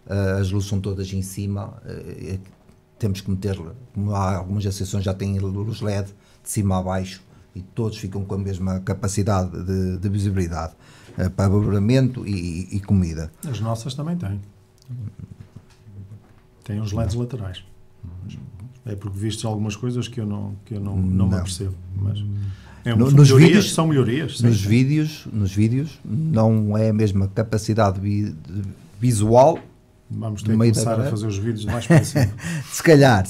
as luzes são todas em cima. Temos que meter, como há algumas associações já têm luz LED de cima a baixo e todos ficam com a mesma capacidade de visibilidade para abastecimento e comida. As nossas também têm. Têm os LEDs laterais. É porque vistes algumas coisas que eu não me apercebo. Mas são melhorias. Sim. Nos vídeos não é a mesma capacidade visual Vamos ter que começar a fazer os vídeos mais para cima. Se calhar.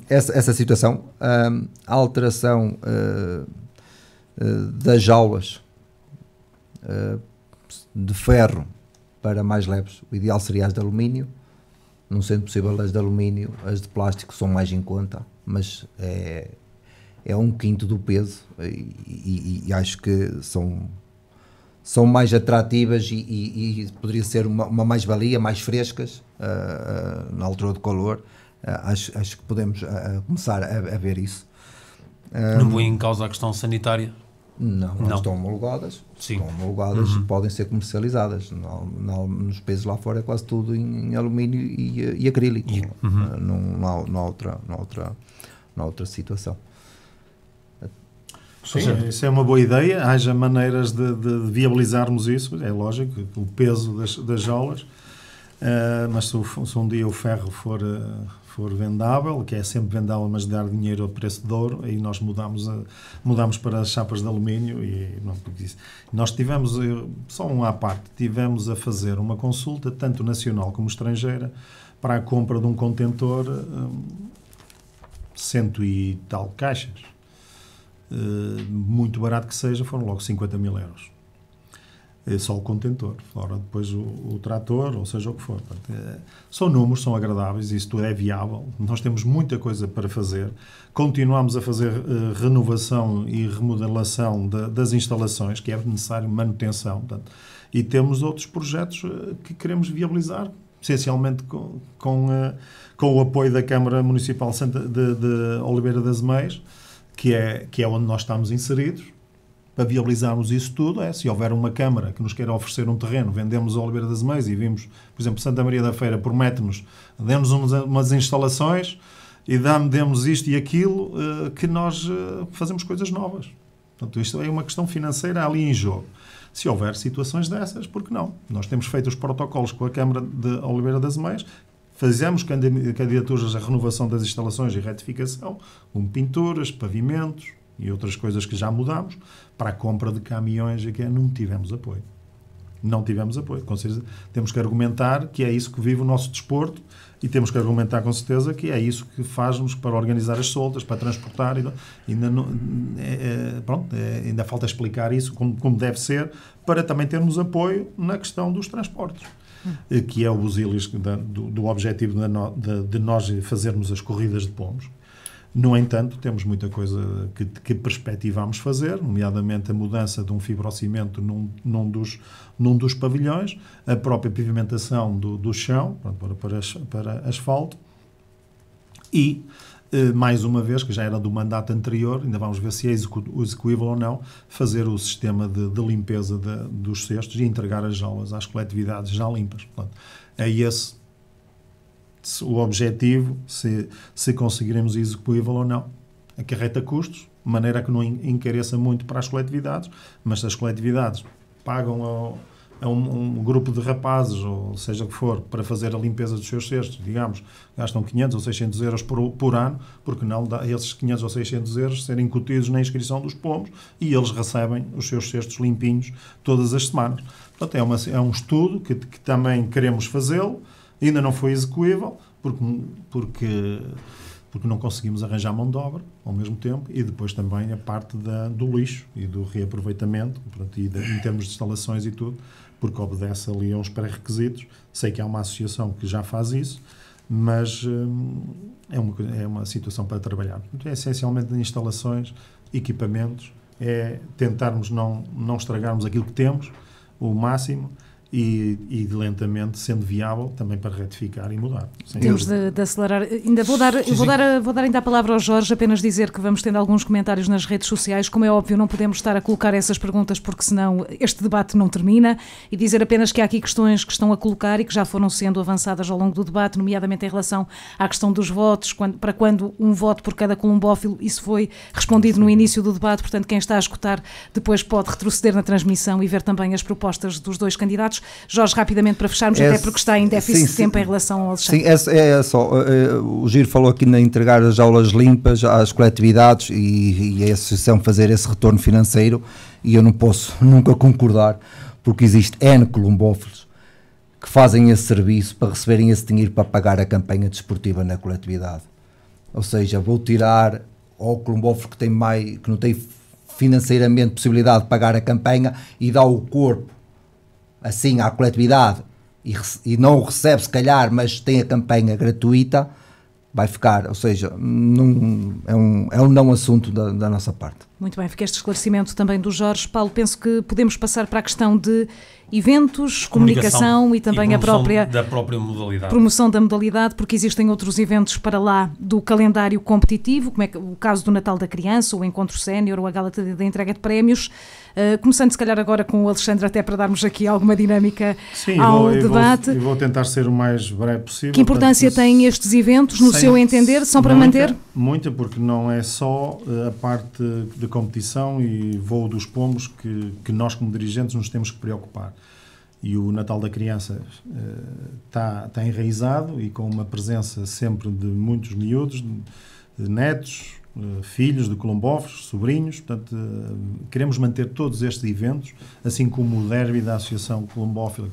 Essa situação, a alteração das jaulas de ferro para mais leves, o ideal seria as de alumínio. Não sendo possível as de alumínio, as de plástico são mais em conta, mas é 1/5 do peso e acho que são mais atrativas e poderia ser uma mais-valia, mais frescas na altura do calor. Acho que podemos começar a ver isso. Não põe em causa a questão sanitária? Não. Estão homologadas. Sim. Estão homologadas e podem ser comercializadas. Nos países lá fora é quase tudo em alumínio e acrílico. Não há outra situação. Sim, isso é uma boa ideia. Haja maneiras de viabilizarmos isso. É lógico, o peso das jaulas. Mas se um dia o ferro for vendável, que é sempre vendável, mas dar dinheiro a preço de ouro, aí nós mudamos para as chapas de alumínio. E não, porque isso. Nós tivemos, só à parte, tivemos a fazer uma consulta, tanto nacional como estrangeira, para a compra de um contentor, 100 e tal caixas. Muito barato que seja, foram logo 50 mil euros. Só o contentor, fora depois o trator, ou seja o que for. São números, são agradáveis, isto é viável. Nós temos muita coisa para fazer. Continuamos a fazer renovação e remodelação das instalações, que é necessário manutenção. Portanto, e temos outros projetos que queremos viabilizar, essencialmente com o apoio da Câmara Municipal de Oliveira das Meias, que é onde nós estamos inseridos. Para viabilizarmos isso tudo, se houver uma Câmara que nos queira oferecer um terreno, vendemos a Oliveira das Meias e vimos, por exemplo, Santa Maria da Feira promete-nos, demos umas instalações e demos isto e aquilo, que nós fazemos coisas novas. Portanto, isto é uma questão financeira ali em jogo. Se houver situações dessas, por que não? Nós temos feito os protocolos com a Câmara de Oliveira das Meias, fazemos candidaturas à renovação das instalações e retificação, com pinturas, pavimentos e outras coisas que já mudámos. Para a compra de caminhões, que não tivemos apoio. Não tivemos apoio. Com certeza, temos que argumentar que é isso que vive o nosso desporto e temos que argumentar com certeza que é isso que faz-nos para organizar as soltas, para transportar. Ainda falta explicar isso como deve ser, para também termos apoio na questão dos transportes, que é o busilis do objetivo de nós fazermos as corridas de pomos. No entanto, temos muita coisa que perspectivamos fazer, nomeadamente a mudança de um fibrocimento num dos pavilhões, a própria pavimentação do chão para asfalto e, mais uma vez, que já era do mandato anterior, ainda vamos ver se é execuível ou não, fazer o sistema de limpeza dos cestos e entregar as jaulas às coletividades já limpas. Portanto, é esse o objetivo, se conseguiremos execuível ou não. Acarreta custos, de maneira que não encareça muito para as coletividades, mas se as coletividades pagam a um grupo de rapazes, ou seja o que for, para fazer a limpeza dos seus cestos, digamos, gastam 500 ou 600 euros por ano, porque não dá esses 500 ou 600 euros serem incutidos na inscrição dos pomos e eles recebem os seus cestos limpinhos todas as semanas. Portanto, é um estudo que também queremos fazê-lo. Ainda não foi execuível, porque não conseguimos arranjar mão de obra ao mesmo tempo, e depois também a parte do lixo e do reaproveitamento, portanto, em termos de instalações e tudo, porque obedece ali a uns pré-requisitos. Sei que há uma associação que já faz isso, mas é uma situação para trabalhar. Portanto, é essencialmente instalações, equipamentos, é tentarmos não estragarmos aquilo que temos, o máximo, e lentamente, sendo viável, também para retificar e mudar. Temos de acelerar. Ainda vou dar ainda a palavra ao Jorge, apenas dizer que vamos tendo alguns comentários nas redes sociais. Como é óbvio, não podemos estar a colocar essas perguntas porque senão este debate não termina, e dizer apenas que há aqui questões que estão a colocar e que já foram sendo avançadas ao longo do debate, nomeadamente em relação à questão dos votos, para quando um voto por cada columbófilo. Isso foi respondido no início do debate, portanto quem está a escutar depois pode retroceder na transmissão e ver também as propostas dos dois candidatos. Jorge, rapidamente para fecharmos, até porque está em déficit de tempo em relação ao Alexandre. Sim, é só. O Giro falou aqui na entregar as aulas limpas às coletividades e a associação fazer esse retorno financeiro, e eu não posso nunca concordar, porque existe N columbófilos que fazem esse serviço para receberem esse dinheiro para pagar a campanha desportiva na coletividade. Ou seja, vou tirar ao Colombófilo que não tem financeiramente possibilidade de pagar a campanha e dá o corpo assim à coletividade e não o recebe se calhar, mas tem a campanha gratuita, vai ficar, ou seja, é um não assunto da nossa parte. Muito bem, fica este esclarecimento também do Jorge. Paulo, penso que podemos passar para a questão de eventos, comunicação e também da própria modalidade. Promoção da modalidade, porque existem outros eventos para lá do calendário competitivo, como é o caso do Natal da Criança, o Encontro Sénior ou a Gala da entrega de prémios. Começando se calhar agora com o Alexandre, até para darmos aqui alguma dinâmica ao debate. Eu vou tentar ser o mais breve possível. Que importância têm estes eventos, no seu entender? São para manter? Muita, porque não é só a parte de competição e voo dos pombos que nós como dirigentes nos temos que preocupar. E o Natal da Criança está enraizado e com uma presença sempre de muitos miúdos, de netos, filhos de colombófilos, sobrinhos. Portanto, queremos manter todos estes eventos, assim como o derby da Associação Colombófila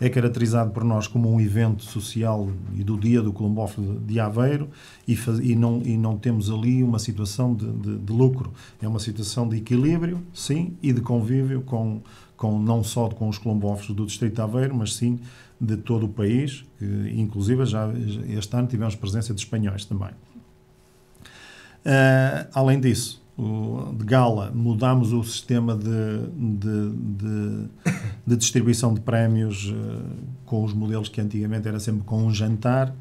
é caracterizado por nós como um evento social e do Dia do Colombófilo de Aveiro e não temos ali uma situação de lucro. É uma situação de equilíbrio, sim, e de convívio não só com os colombófilos do Distrito de Aveiro, mas sim de todo o país, que inclusive já este ano tivemos presença de espanhóis também. Além disso, de gala, mudámos o sistema de distribuição de prémios com os modelos que antigamente era sempre com um jantar,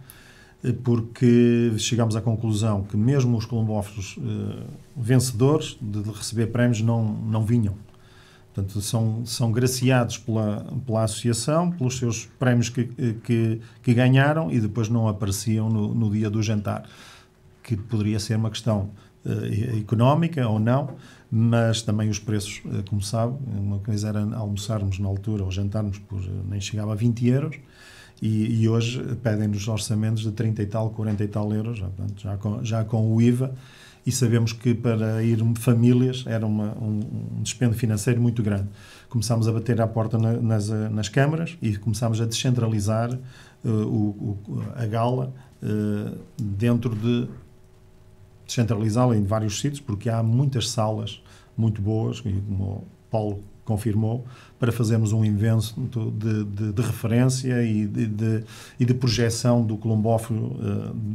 porque chegámos à conclusão que mesmo os colombófilos vencedores de receber prémios não vinham. Portanto, são graciados pela associação, pelos seus prémios que ganharam e depois não apareciam no dia do jantar, que poderia ser uma questão económica ou não, mas também os preços, como sabe, uma coisa era almoçarmos na altura ou jantarmos por nem chegava a 20 euros e hoje pedem-nos orçamentos de 30 e tal, 40 e tal euros, portanto, já com o IVA. E sabemos que para ir famílias era um dispêndio financeiro muito grande. Começámos a bater à porta nas câmaras e começámos a descentralizar a gala descentralizá-la em vários sítios, porque há muitas salas muito boas, e como o Paulo confirmou, para fazermos um evento de referência e de projeção do colombófilo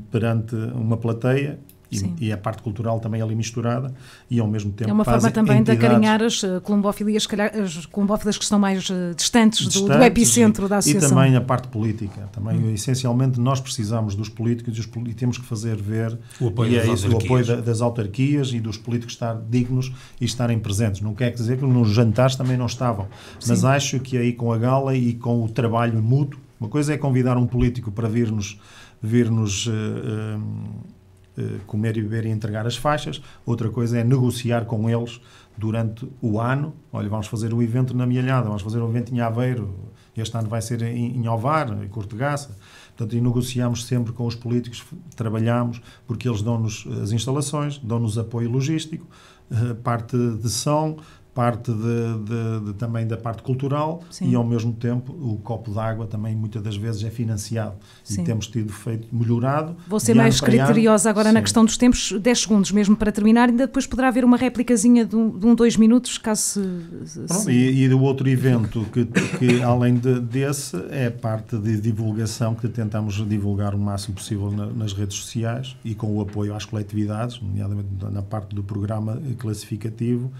perante uma plateia. E a parte cultural também ali misturada e ao mesmo tempo é uma forma também de acarinhar as colombófilas, as colombófilas que estão mais distantes do epicentro da associação. E também a parte política. Também, essencialmente, nós precisamos dos políticos e temos que fazer ver o apoio das autarquias e dos políticos estar dignos e estarem presentes. Não quer dizer que nos jantares também não estavam. Mas acho que aí com a gala e com o trabalho mútuo, uma coisa é convidar um político para vir-nos comer e beber e entregar as faixas, outra coisa é negociar com eles durante o ano. Olha, vamos fazer um evento na Mialhada, vamos fazer um evento em Aveiro, este ano vai ser em Ovar, em Cortegaça. Portanto, e negociamos sempre com os políticos, trabalhamos, porque eles dão-nos as instalações, dão-nos apoio logístico, parte de som, parte também da parte cultural. Sim. E ao mesmo tempo o copo d'água também muitas das vezes é financiado. Sim. E temos tido feito melhorado. Vou ser mais criteriosa agora. Sim. Na questão dos tempos, 10 segundos mesmo para terminar, ainda depois poderá haver uma réplicazinha de 2 minutos, caso se... E o outro evento que além desse é parte de divulgação, que tentamos divulgar o máximo possível nas redes sociais e com o apoio às coletividades, nomeadamente na parte do programa classificativo.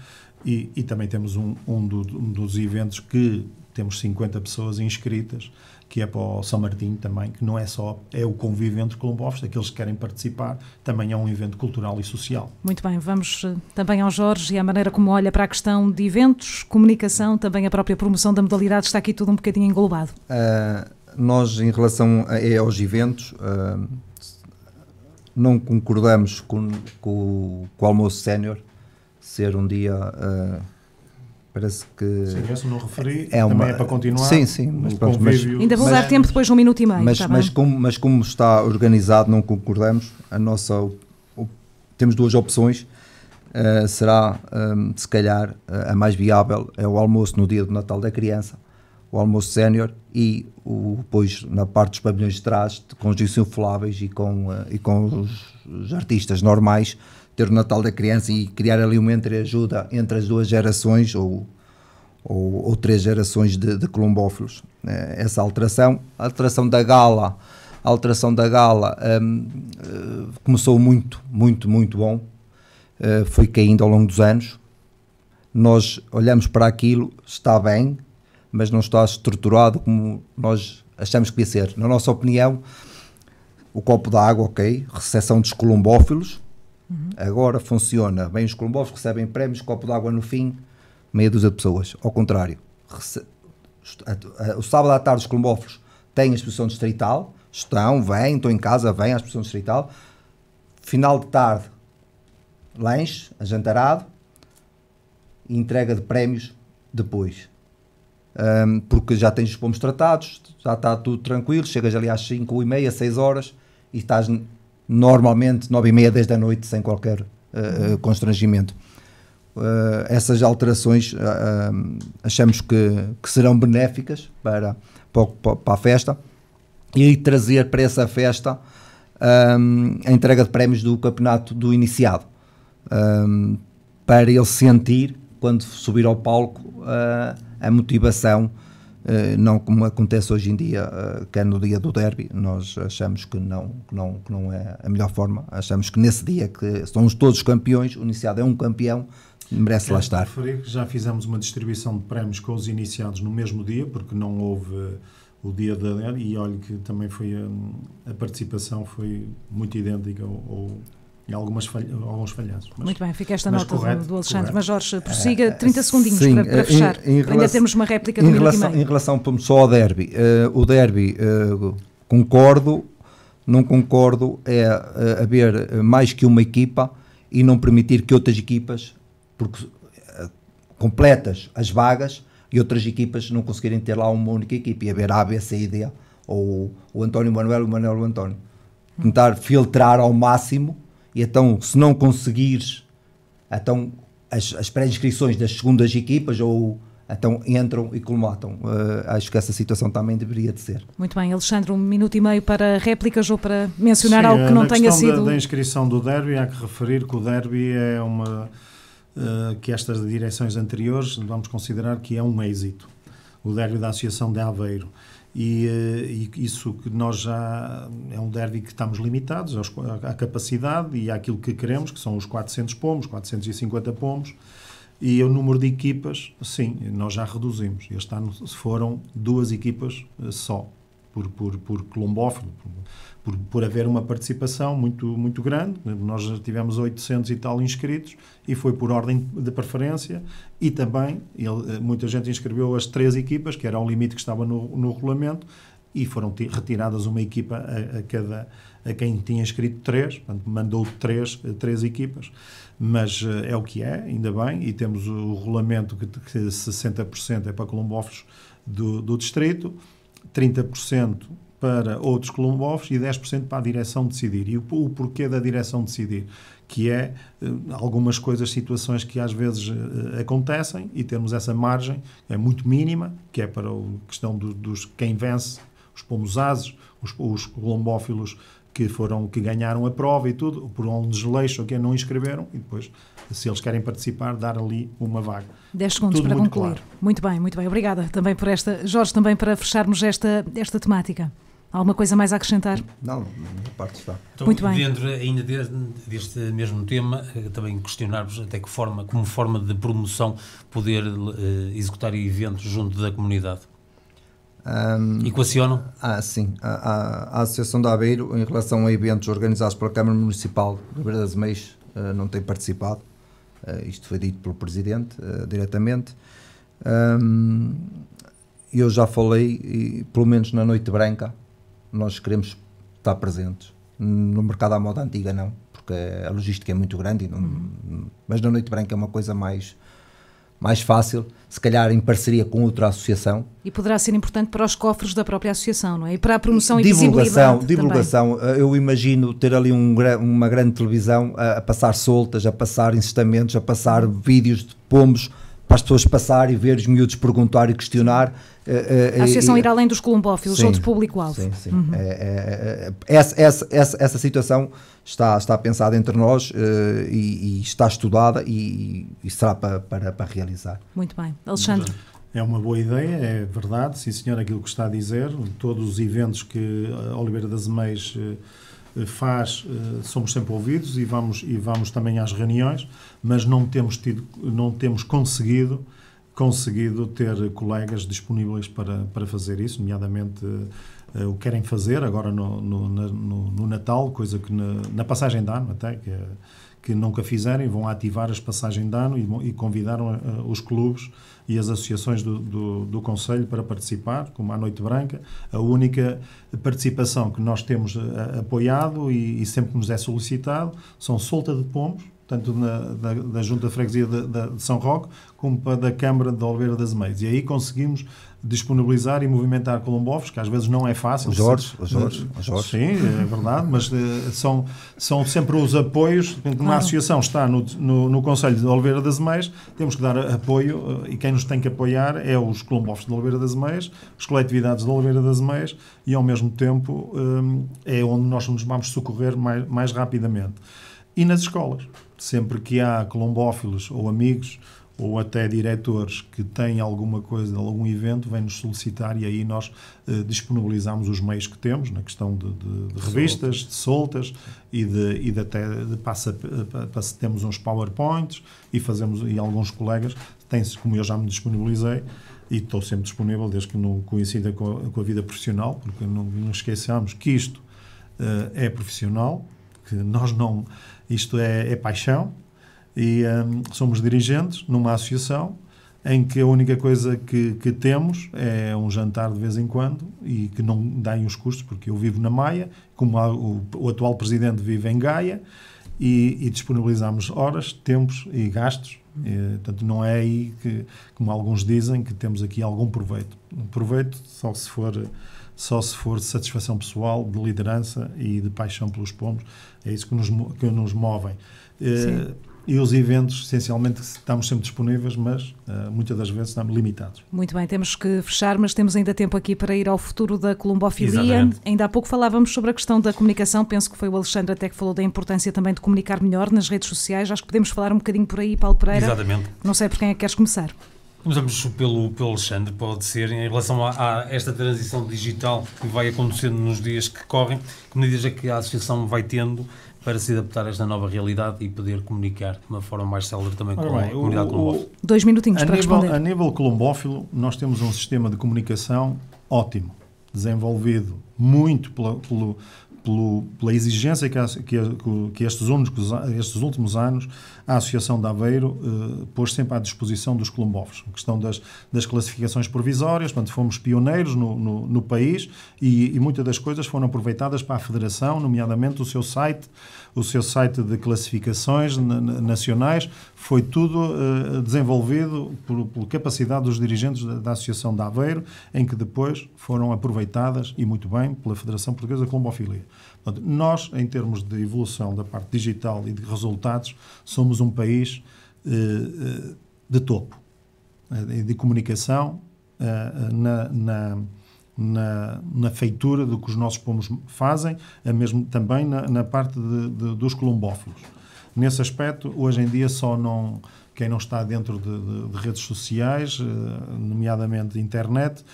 E também temos um dos eventos que temos 50 pessoas inscritas, que é para o São Martinho também, que não é só o convívio entre colombófilos, aqueles que querem participar, também é um evento cultural e social. Muito bem, vamos também ao Jorge e à maneira como olha para a questão de eventos, comunicação, também a própria promoção da modalidade, está aqui tudo um bocadinho englobado. Nós, em relação aos eventos, não concordamos com o almoço sénior, ser um dia, parece que... Sim, esse não referi, também é para continuar. Sim, mas ainda vou dar tempo depois de 1 minuto e meio. Mas como está organizado, não concordamos. Temos 2 opções. Será, se calhar, a mais viável é o almoço no dia do Natal da Criança, o almoço sénior e depois na parte dos pavilhões de trás, com os insufláveis e com os artistas normais, ter o Natal da criança e criar ali uma entreajuda entre as duas gerações ou 3 gerações de colombófilos. Essa alteração. A alteração da gala começou muito bom, foi caindo ao longo dos anos. Nós olhamos para aquilo, está bem, mas não está estruturado como nós achamos que devia ser. Na nossa opinião, o copo d'água, ok, recepção dos colombófilos, agora funciona bem, os colombófilos recebem prémios, copo d'água no fim, meia dúzia de pessoas. Ao contrário, o sábado à tarde os colombófilos têm a exposição distrital, estão em casa, vêm à exposição distrital, final de tarde, lanche, ajantarado, e entrega de prémios depois. Porque já tens os pomos tratados, já está tudo tranquilo, chegas ali às 5h30, 6 horas e estás normalmente 9h30, 10 da noite sem qualquer constrangimento. Essas alterações achamos que serão benéficas para a festa e trazer para essa festa a entrega de prémios do campeonato do iniciado, para ele sentir, quando subir ao palco, a motivação, não como acontece hoje em dia, que é no dia do derby. Nós achamos que não é a melhor forma. Achamos que nesse dia, que somos todos campeões, o iniciado é um campeão, merece lá estar. Referir que já fizemos uma distribuição de prémios com os iniciados no mesmo dia, porque não houve o dia da derby, e olho que também foi a participação foi muito idêntica ou alguns falhados. Muito bem, fica esta nota correto, do Alexandre. correto. Mas Jorge, prossiga, 30 segundinhos sim, para fechar. Ainda temos uma réplica de minuto e meio. Em relação só ao derby, o derby, concordo, não concordo, haver mais que uma equipa e não permitir que outras equipas, porque completas as vagas, e outras equipas não conseguirem ter lá uma única equipa, e haver A, B, C e D, ou o António Manuel, o Manuel o António. Tentar filtrar ao máximo. E então, se não conseguires, então as pré-inscrições das segundas equipas então entram e colmatam. Acho que essa situação também deveria de ser. Muito bem, Alexandre, 1 minuto e meio para réplicas ou para mencionar algo que não tenha sido... Da inscrição do derby, há que referir que o derby é que estas direções anteriores vamos considerar que é um êxito. O derby da Associação de Aveiro. E isso que nós já... É um derby que estamos limitados à capacidade e àquilo que queremos, que são os 400 pomos, 450 pomos, e o número de equipas, sim, nós já reduzimos. Este ano foram 2 equipas só, por colombófilo, por haver uma participação muito grande. Nós já tivemos 800 e tal inscritos e foi por ordem de preferência, e também muita gente inscreveu as 3 equipas, que era o limite que estava no regulamento, e foram retiradas uma equipa a quem tinha inscrito 3, portanto mandou 3 equipas, mas é o que é, ainda bem, e temos o regulamento que 60% é para colombófilos do distrito, 30% para outros colombófilos e 10% para a direção decidir. E o porquê da direção decidir? Que é algumas coisas, situações que às vezes acontecem, e temos essa margem, é muito mínima, que é para a questão dos quem vence, os pomos ases, os colombófilos que ganharam a prova e tudo, por um desleixo que não inscreveram, e depois, se eles querem participar, dar ali uma vaga. 10 segundos tudo para concluir. Claro. Muito bem. Obrigada também por esta. Jorge, também para fecharmos esta temática. Alguma coisa mais a acrescentar? Não, a parte está. Então, muito bem. Dentro ainda deste mesmo tema, também questionar-vos até como forma de promoção poder executar eventos junto da comunidade. Equacionam? Sim. A Associação de Aveiro, em relação a eventos organizados pela Câmara Municipal de Ribeira das Meias, não tem participado. Isto foi dito pelo Presidente diretamente. Eu já falei, e, pelo menos na Noite Branca, nós queremos estar presentes. No mercado à moda antiga não, porque a logística é muito grande, mas na Noite Branca é uma coisa mais fácil, se calhar em parceria com outra associação. E poderá ser importante para os cofres da própria associação, não é? E para a promoção e visibilidade. Divulgação. Eu imagino ter ali uma grande televisão a passar soltas, a passar incestamentos, a passar vídeos de pombos, para as pessoas passar e ver os miúdos perguntar e questionar. A associação ir além dos colombófilos, sim, ou do público-alvo. Sim, sim. Essa situação está pensada entre nós e está estudada e será para realizar. Muito bem. Alexandre? É uma boa ideia, é verdade, sim senhor, aquilo que está a dizer. Todos os eventos que a Oliveira das Meias faz, somos sempre ouvidos e vamos também às reuniões, mas não temos conseguido ter colegas disponíveis para fazer isso, nomeadamente o que querem fazer agora no Natal, coisa que na passagem de ano até, que nunca fizerem, vão ativar as passagens de ano e convidaram os clubes e as associações do Conselho para participar, como a Noite Branca. A única participação que nós temos apoiado e sempre nos é solicitado são solta de pombos, tanto da Junta de Freguesia de São Roque, como da Câmara de Oliveira das Meias. E aí conseguimos disponibilizar e movimentar colombófilos, que às vezes não é fácil. Os Jorge. Sim, é verdade, mas são sempre os apoios. Uma associação está no Conselho de Oliveira das Meias, temos que dar apoio, e quem nos tem que apoiar é os colombófilos de Oliveira das Meias, as coletividades de Oliveira das Meias, e ao mesmo tempo é onde nós nos vamos socorrer mais rapidamente. E nas escolas, sempre que há colombófilos ou amigos ou até diretores que têm alguma coisa, algum evento, vêm-nos solicitar e aí nós disponibilizamos os meios que temos, na questão de revistas, de soltas e temos uns PowerPoints e fazemos, e alguns colegas têm-se, como eu já me disponibilizei, e estou sempre disponível desde que não coincida com a vida profissional, porque não esqueçamos que isto é profissional, que nós não... Isto é paixão e somos dirigentes numa associação em que a única coisa que temos é um jantar de vez em quando e que não deem os custos, porque eu vivo na Maia, como o atual presidente vive em Gaia, e disponibilizamos horas, tempos e gastos. Portanto, não é aí que, como alguns dizem, que temos aqui algum proveito. Um proveito só se for de satisfação pessoal, de liderança e de paixão pelos pombos. É isso que nos movem. E os eventos, essencialmente, estamos sempre disponíveis, mas muitas das vezes estamos limitados. Muito bem, temos que fechar, mas temos ainda tempo aqui para ir ao futuro da colombofilia. Exatamente. Ainda há pouco falávamos sobre a questão da comunicação, penso que foi o Alexandre até que falou da importância também de comunicar melhor nas redes sociais. Acho que podemos falar um bocadinho por aí, Paulo Pereira. Exatamente. Não sei por quem é que queres começar. Começamos pelo Alexandre, pode ser, em relação a esta transição digital que vai acontecendo nos dias que correm, que medidas é que a Associação vai tendo para se adaptar a esta nova realidade e poder comunicar de uma forma mais célere também com a comunidade colombófila? 2 minutinhos para responder. A nível colombófilo, nós temos um sistema de comunicação ótimo, desenvolvido muito pela exigência que estes últimos anos a Associação de Aveiro pôs sempre à disposição dos colombófilos. A questão das classificações provisórias, portanto, fomos pioneiros no país e muitas das coisas foram aproveitadas para a Federação, nomeadamente o seu site de classificações nacionais, foi tudo desenvolvido por capacidade dos dirigentes da Associação de Aveiro, em que depois foram aproveitadas, e muito bem, pela Federação Portuguesa de Colombofilia. Portanto, nós, em termos de evolução da parte digital e de resultados, somos um país de topo, de comunicação na feitura do que os nossos pombos fazem, mesmo também na parte dos colombófilos. Nesse aspecto, hoje em dia, quem não está dentro de redes sociais, nomeadamente internet,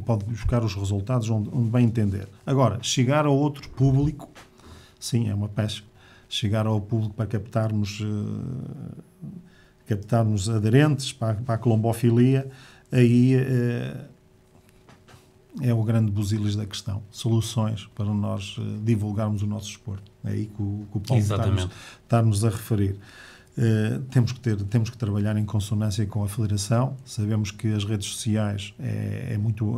pode buscar os resultados onde bem entender. Agora, chegar a outro público, sim, é uma pesca. Chegar ao público para captarmos aderentes para a colombofilia, aí é o grande busilis da questão. Soluções para nós divulgarmos o nosso desporto. É aí que o Paulo está-nos a referir. Temos que trabalhar em consonância com a Federação. Sabemos que as redes sociais é muito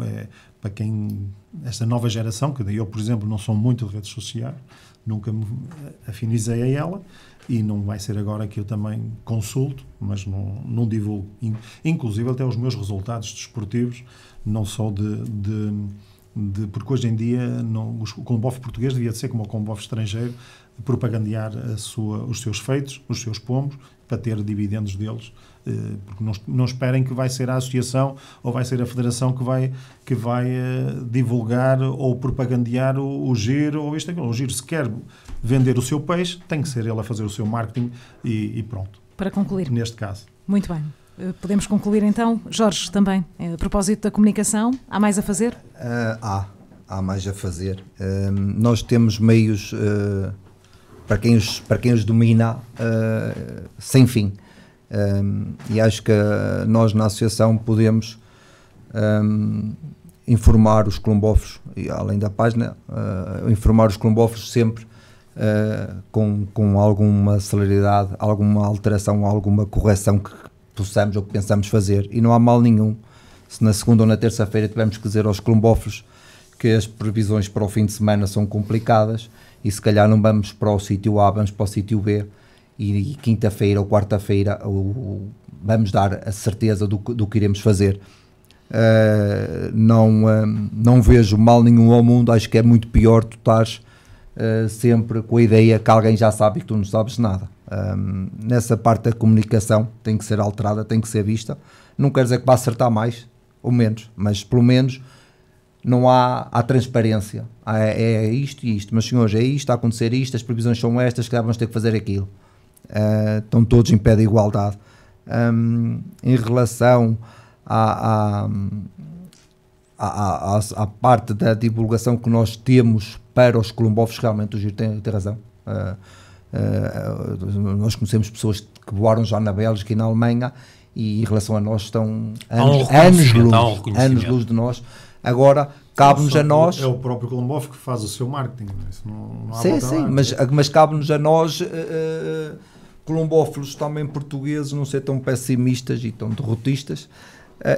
para quem esta nova geração, que eu, por exemplo, não sou muito de redes sociais, nunca me afinizei a ela e não vai ser agora que eu também consulto, mas não divulgo. Inclusive até os meus resultados desportivos, não só de porque hoje em dia o Colombof português devia ser como o Colombof estrangeiro, propagandear os seus feitos, os seus pombos, para ter dividendos deles, porque não esperem que vai ser a associação ou vai ser a federação que vai divulgar ou propagandear o giro ou isto. O giro, se quer vender o seu peixe, tem que ser ele a fazer o seu marketing e pronto. Para concluir. Neste caso. Muito bem. Podemos concluir então. Jorge, também, a propósito da comunicação, há mais a fazer? Há mais a fazer. Nós temos meios, para quem os domina, sem fim. E acho que nós na associação podemos informar os colombófilos, e além da página, informar os colombófilos sempre com alguma celeridade, alguma alteração, alguma correção que possamos ou que pensamos fazer, e não há mal nenhum se na segunda ou na terça-feira tivermos que dizer aos colombófilos que as previsões para o fim de semana são complicadas e se calhar não vamos para o sítio A, vamos para o sítio B, e quinta-feira ou quarta-feira vamos dar a certeza do que iremos fazer. Não vejo mal nenhum ao mundo. Acho que é muito pior tu estares sempre com a ideia que alguém já sabe e que tu não sabes nada. Nessa parte da comunicação tem que ser alterada, tem que ser vista. Não quer dizer que vá acertar mais ou menos, mas pelo menos não há transparência. É isto e isto, mas senhores, é isto, está a acontecer isto, as previsões são estas, que vamos ter que fazer aquilo. Estão todos em pé de igualdade. Em relação à parte da divulgação que nós temos para os colombófilos, realmente o Giro tem razão. Nós conhecemos pessoas que voaram já na Bélgica e na Alemanha, e em relação a nós estão anos-luz de nós. Agora, cabe-nos a nós... É o próprio Colombof que faz o seu marketing. Isso não há sim, mas cabe-nos a nós, colombófilos também portugueses, não ser tão pessimistas e tão derrotistas.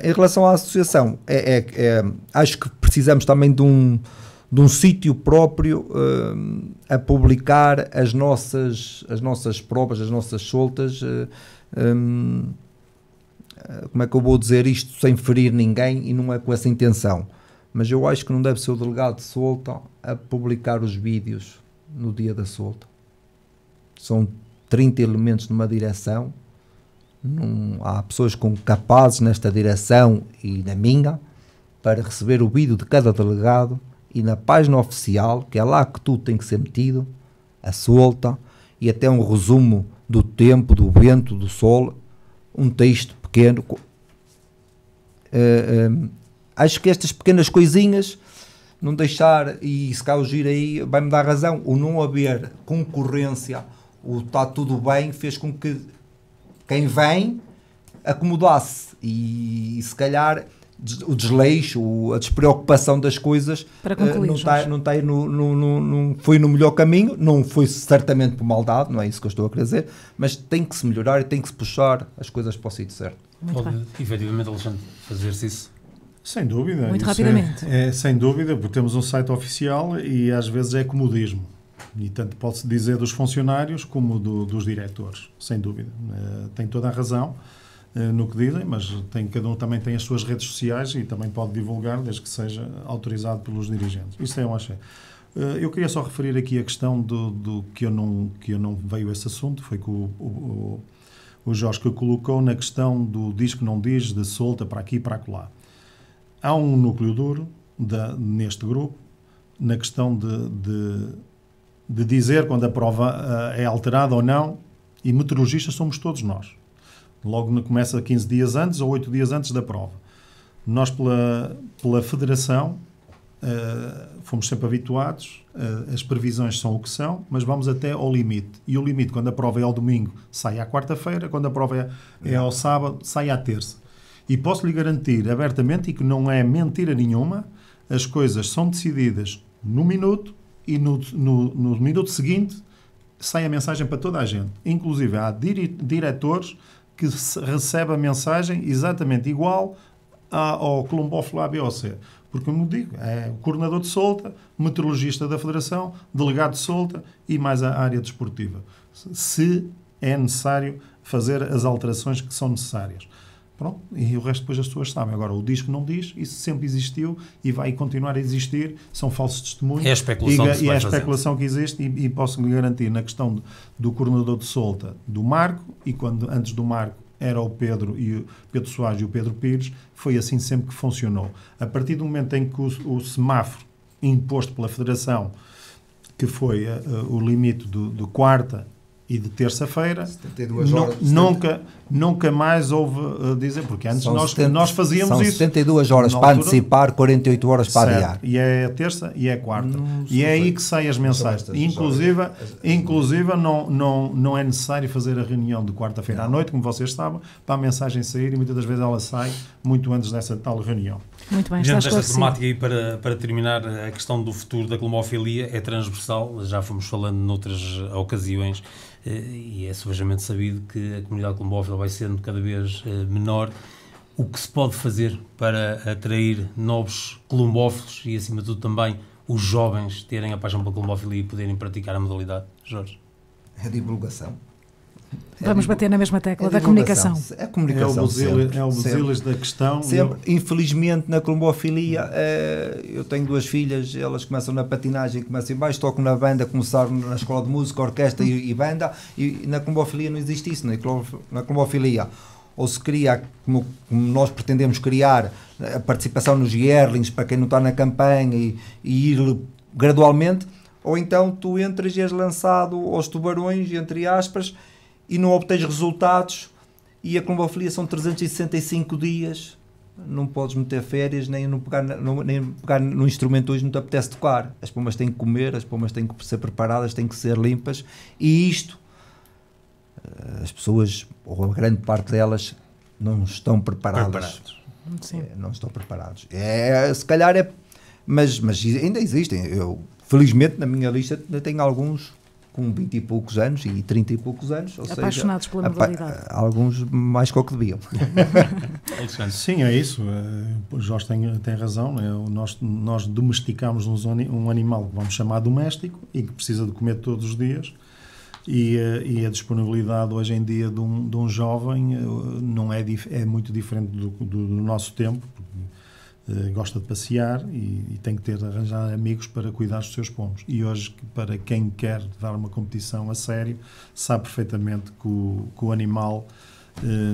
Em relação à associação, acho que precisamos também de um sítio próprio a publicar as nossas provas, as nossas soltas. Como é que eu vou dizer isto sem ferir ninguém, e não é com essa intenção, mas eu acho que não deve ser o delegado de solta a publicar os vídeos no dia da solta. São 30 elementos numa direção, há pessoas capazes nesta direção e na minha para receber o vídeo de cada delegado, e na página oficial, que é lá que tudo tem que ser metido, a solta, e até um resumo do tempo, do vento, do sol, um texto pequeno. Acho que estas pequenas coisinhas, não deixar, e se cá o Giro aí vai-me dar razão, o não haver concorrência, o está tudo bem, fez com que quem vem acomodasse, e se calhar o desleixo, a despreocupação das coisas não foi no melhor caminho, não foi certamente por maldade, não é isso que eu estou a querer dizer, mas tem que se melhorar e tem que se puxar as coisas para o sítio certo. Pode, efetivamente, Alexandre, fazer-se isso? Sem dúvida. Muito rapidamente. Sem dúvida, porque temos um site oficial e às vezes é comodismo. E tanto pode-se dizer dos funcionários como dos diretores, sem dúvida. Tem toda a razão no que dizem, mas cada um também tem as suas redes sociais e também pode divulgar, desde que seja autorizado pelos dirigentes. Isso é um achei. Eu queria só referir aqui a questão do que eu não veio esse assunto, foi que o Jorge que colocou na questão do diz que não diz, de solta para aqui e para acolá. Há um núcleo duro neste grupo, na questão de dizer quando a prova é alterada ou não, e meteorologistas somos todos nós. Logo começa 15 dias antes ou 8 dias antes da prova. Nós, pela Federação, fomos sempre habituados, as previsões são o que são, mas vamos até ao limite. E o limite, quando a prova é ao domingo, sai à quarta-feira, quando a prova é ao sábado, sai à terça. E posso lhe garantir abertamente, e que não é mentira nenhuma, as coisas são decididas no minuto, e no minuto seguinte sai a mensagem para toda a gente. Inclusive há diretores que recebem a mensagem exatamente igual ao colombófilo A, B ou C. Porque, como digo, é o coordenador de solta, meteorologista da Federação, delegado de solta e mais a área desportiva. Se é necessário fazer as alterações que são necessárias. Pronto, e o resto depois as pessoas sabem. Agora, o diz que não diz, isso sempre existiu e vai continuar a existir, são falsos testemunhos. É a especulação que se vai e é a fazendo. especulação que existe, e posso lhe garantir, na questão do coordenador de solta, do Marco, e quando antes do Marco era o Pedro e o Pedro Soares e o Pedro Pires, foi assim sempre que funcionou. A partir do momento em que o semáforo imposto pela Federação, que foi o limite de quarta e de terça-feira, 72 horas, nunca mais houve dizer, porque antes nós fazíamos são isso. 72 horas para altura, antecipar, 48 horas para certo, adiar. e é a terça e é a quarta. E é aí que saem as mensagens. Inclusive não é necessário fazer a reunião de quarta-feira à noite, como vocês sabem, para a mensagem sair, e muitas das vezes ela sai muito antes dessa tal reunião. Muito bem, Diante desta temática, e para terminar, a questão do futuro da colombofilia é transversal, já fomos falando noutras ocasiões, e é subejamente sabido que a comunidade colombófila vai sendo cada vez menor. O que se pode fazer para atrair novos colombófilos e, acima de tudo, também os jovens terem a paixão pela colombofilia e poderem praticar a modalidade? Jorge? É divulgação. Vamos bater na mesma tecla da comunicação. É a comunicação. É o busilis da questão. Sempre. Infelizmente, na colombofilia, eu tenho 2 filhas, elas começam na patinagem, começam em baixo, tocam na banda, começaram na escola de música, orquestra e banda, e na colombofilia não existe isso. Na colombofilia, ou se cria, como nós pretendemos criar, a participação nos yearlings, para quem não está na campanha, e ir gradualmente, ou então tu entras e és lançado aos tubarões, entre aspas, e não obtens resultados, e a colombofilia são 365 dias, não podes meter férias, nem pegar no instrumento hoje não te apetece tocar. As pombas têm que comer, as pombas têm que ser preparadas, têm que ser limpas, e isto, as pessoas, ou a grande parte delas, não estão preparadas. Sim. Não estão preparados. Se calhar é... Mas ainda existem. Eu, felizmente, na minha lista, ainda tenho alguns com 20 e poucos anos e 30 e poucos anos, ou apaixonados seja, pela modalidade. Alguns mais que o que deviam. Sim, é isso. O Jorge tem razão. Nós domesticamos um animal que vamos chamar doméstico e que precisa de comer todos os dias, e a disponibilidade hoje em dia de um jovem não é muito diferente do nosso tempo, porque gosta de passear e tem que ter arranjar amigos para cuidar dos seus pombos. E hoje, para quem quer dar uma competição a sério, sabe perfeitamente que o animal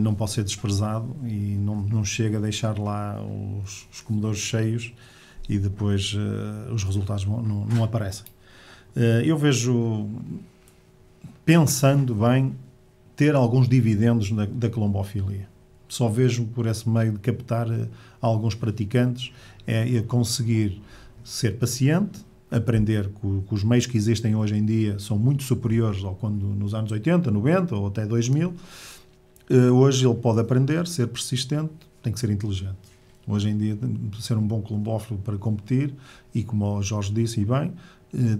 não pode ser desprezado e não chega a deixar lá os comedores cheios e depois os resultados não aparecem. Eu vejo, pensando bem, ter alguns dividendos da colombofilia. Só vejo por esse meio de captar alguns praticantes, é conseguir ser paciente, aprender que os meios que existem hoje em dia são muito superiores ao quando nos anos 80, 90 ou até 2000. Hoje ele pode aprender, ser persistente, tem que ser inteligente. Hoje em dia, ser um bom colombófilo para competir, e como o Jorge disse, e bem,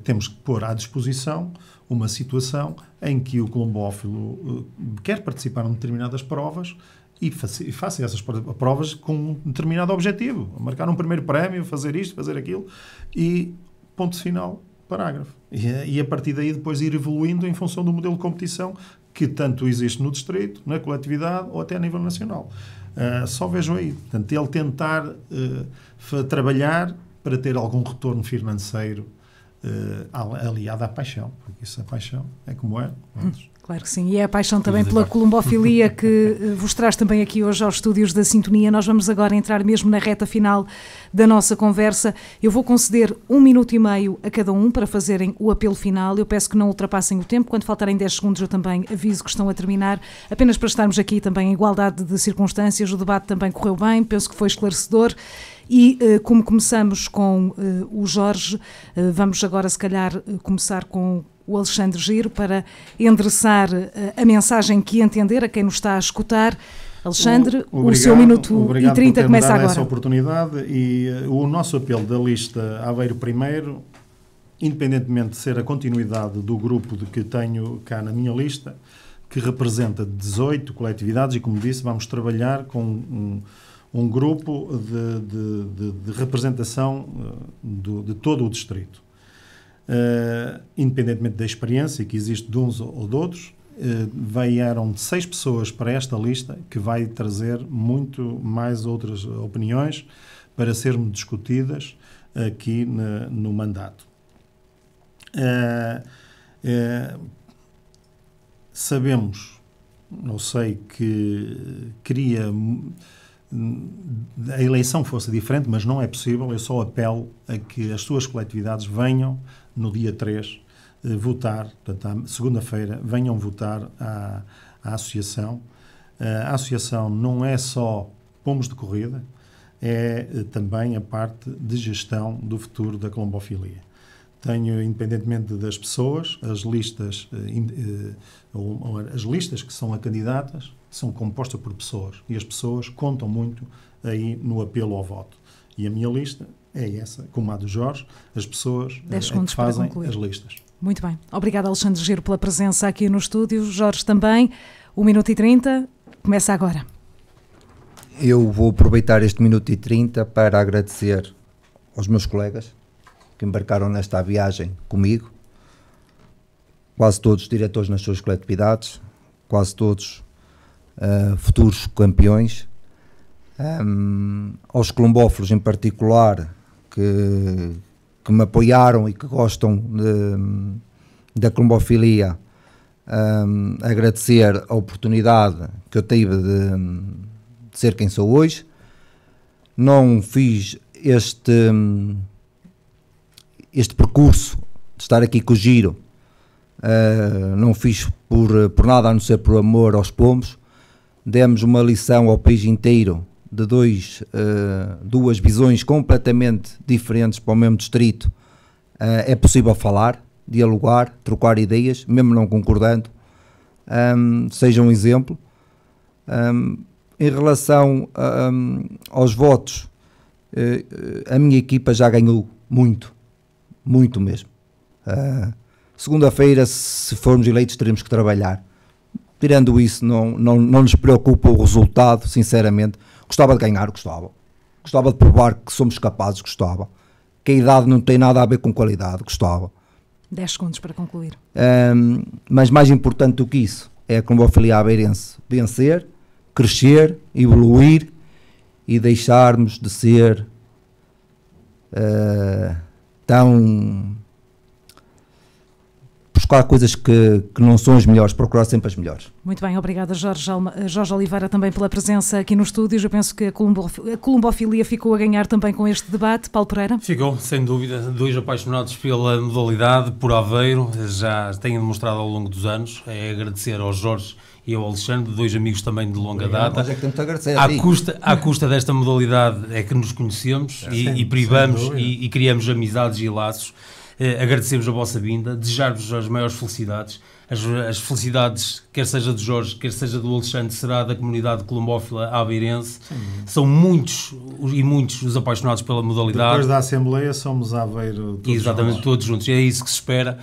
temos que pôr à disposição uma situação em que o colombófilo quer participar em determinadas provas e faça essas provas com um determinado objetivo, marcar um primeiro prémio, fazer isto, fazer aquilo, e ponto final, parágrafo. E a partir daí depois ir evoluindo em função do modelo de competição que tanto existe no distrito, na coletividade ou até a nível nacional. Só vejo aí. Portanto, ele tentar trabalhar para ter algum retorno financeiro aliado à paixão, porque isso, a paixão é como é. Claro que sim, e é a paixão também pela colombofilia que vos traz também aqui hoje aos estúdios da Sintonia. Nós vamos agora entrar mesmo na reta final da nossa conversa. Eu vou conceder 1 minuto e meio a cada um para fazerem o apelo final. Eu peço que não ultrapassem o tempo. Quando faltarem 10 segundos eu também aviso que estão a terminar, apenas para estarmos aqui também em igualdade de circunstâncias. O debate também correu bem, penso que foi esclarecedor. E como começamos com o Jorge, vamos agora se calhar começar com o Alexandre Giro para endereçar a mensagem que entender a quem nos está a escutar. Alexandre, o seu minuto e 30 começa agora. Obrigado por essa oportunidade, e o nosso apelo da lista Aveiro Primeiro, independentemente de ser a continuidade do grupo de que tenho cá na minha lista, que representa 18 coletividades, e como disse, vamos trabalhar com um grupo de representação de todo o distrito. Independentemente da experiência que existe de uns ou de outros, vieram 6 pessoas para esta lista, que vai trazer muito mais outras opiniões para serem discutidas aqui no mandato. Sabemos, não sei, que queria a eleição fosse diferente, mas não é possível. Eu só apelo a que as suas coletividades venham no dia 3 votar, portanto, segunda-feira, venham votar à associação. A associação não é só pomos de corrida, é também a parte de gestão do futuro da colombofilia. Tenho, independentemente das pessoas, as listas que são a candidatas são compostas por pessoas, e as pessoas contam muito aí no apelo ao voto. E a minha lista é essa, como a do Jorge, as pessoas que fazem as listas. Muito bem. Obrigada, Alexandre Giro, pela presença aqui no estúdio. Jorge também. 1 minuto e 30. Começa agora. Eu vou aproveitar este minuto e 30 para agradecer aos meus colegas que embarcaram nesta viagem comigo, quase todos diretores nas suas coletividades, quase todos futuros campeões, aos colombófilos em particular que me apoiaram e que gostam da colombofilia, agradecer a oportunidade que eu tive de ser quem sou hoje. Não fiz este percurso de estar aqui com o Giro, não fiz por nada a não ser por amor aos pombos. Demos uma lição ao país inteiro de duas visões completamente diferentes para o mesmo distrito. É possível falar, dialogar, trocar ideias, mesmo não concordando. Seja um exemplo. Em relação aos votos, a minha equipa já ganhou muito mesmo. Segunda-feira, se formos eleitos, teremos que trabalhar. Tirando isso, não nos preocupa o resultado, sinceramente. Gostava de ganhar, gostava de provar que somos capazes, gostava, que a idade não tem nada a ver com qualidade, gostava. 10 segundos para concluir. Mas mais importante do que isso é a colombofilia aveirense vencer, crescer, evoluir e deixarmos de ser tão... buscar coisas que não são as melhores, procurar sempre as melhores. Muito bem, obrigada Jorge Oliveira também pela presença aqui no estúdio. Eu penso que a colombofilia ficou a ganhar também com este debate. Paulo Pereira? Ficou, sem dúvida, 2 apaixonados pela modalidade, por Aveiro, já têm demonstrado ao longo dos anos. É agradecer ao Jorge e ao Alexandre, 2 amigos também de longa data. Nós é que temos que agradecer à custa desta modalidade é que nos conhecemos e privamos e criamos amizades e laços. Agradecemos a vossa vinda, desejar-vos as maiores felicidades. As felicidades, quer seja do Jorge, quer seja do Alexandre, será da comunidade colombófila aveirense. São muitos os apaixonados pela modalidade. Depois da Assembleia somos Aveiro todos. Exatamente, todos juntos. É isso que se espera,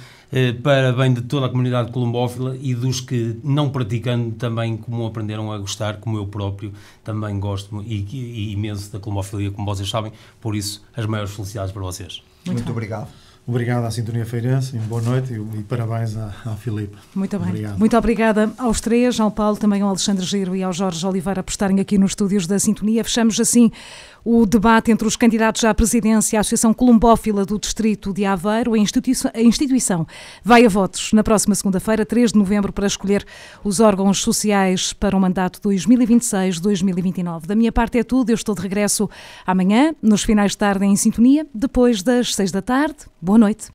para bem de toda a comunidade colombófila e dos que, não praticando, também como aprenderam a gostar, como eu próprio também gosto e imenso da colombofilia, como vocês sabem. Por isso, as maiores felicidades para vocês. Muito obrigado. Obrigado à Sintonia Feirense, boa noite e parabéns ao Filipe. Muito bem. Obrigado. Muito obrigada aos 3, ao Paulo, também ao Alexandre Giro e ao Jorge Oliveira por estarem aqui nos estúdios da Sintonia. Fechamos assim o debate entre os candidatos à presidência à Associação Colombófila do Distrito de Aveiro. A instituição vai a votos na próxima segunda-feira, 3 de novembro, para escolher os órgãos sociais para o mandato 2026-2029. Da minha parte é tudo. Eu estou de regresso amanhã, nos finais de tarde em Sintonia, depois das 6 da tarde. Boa noite.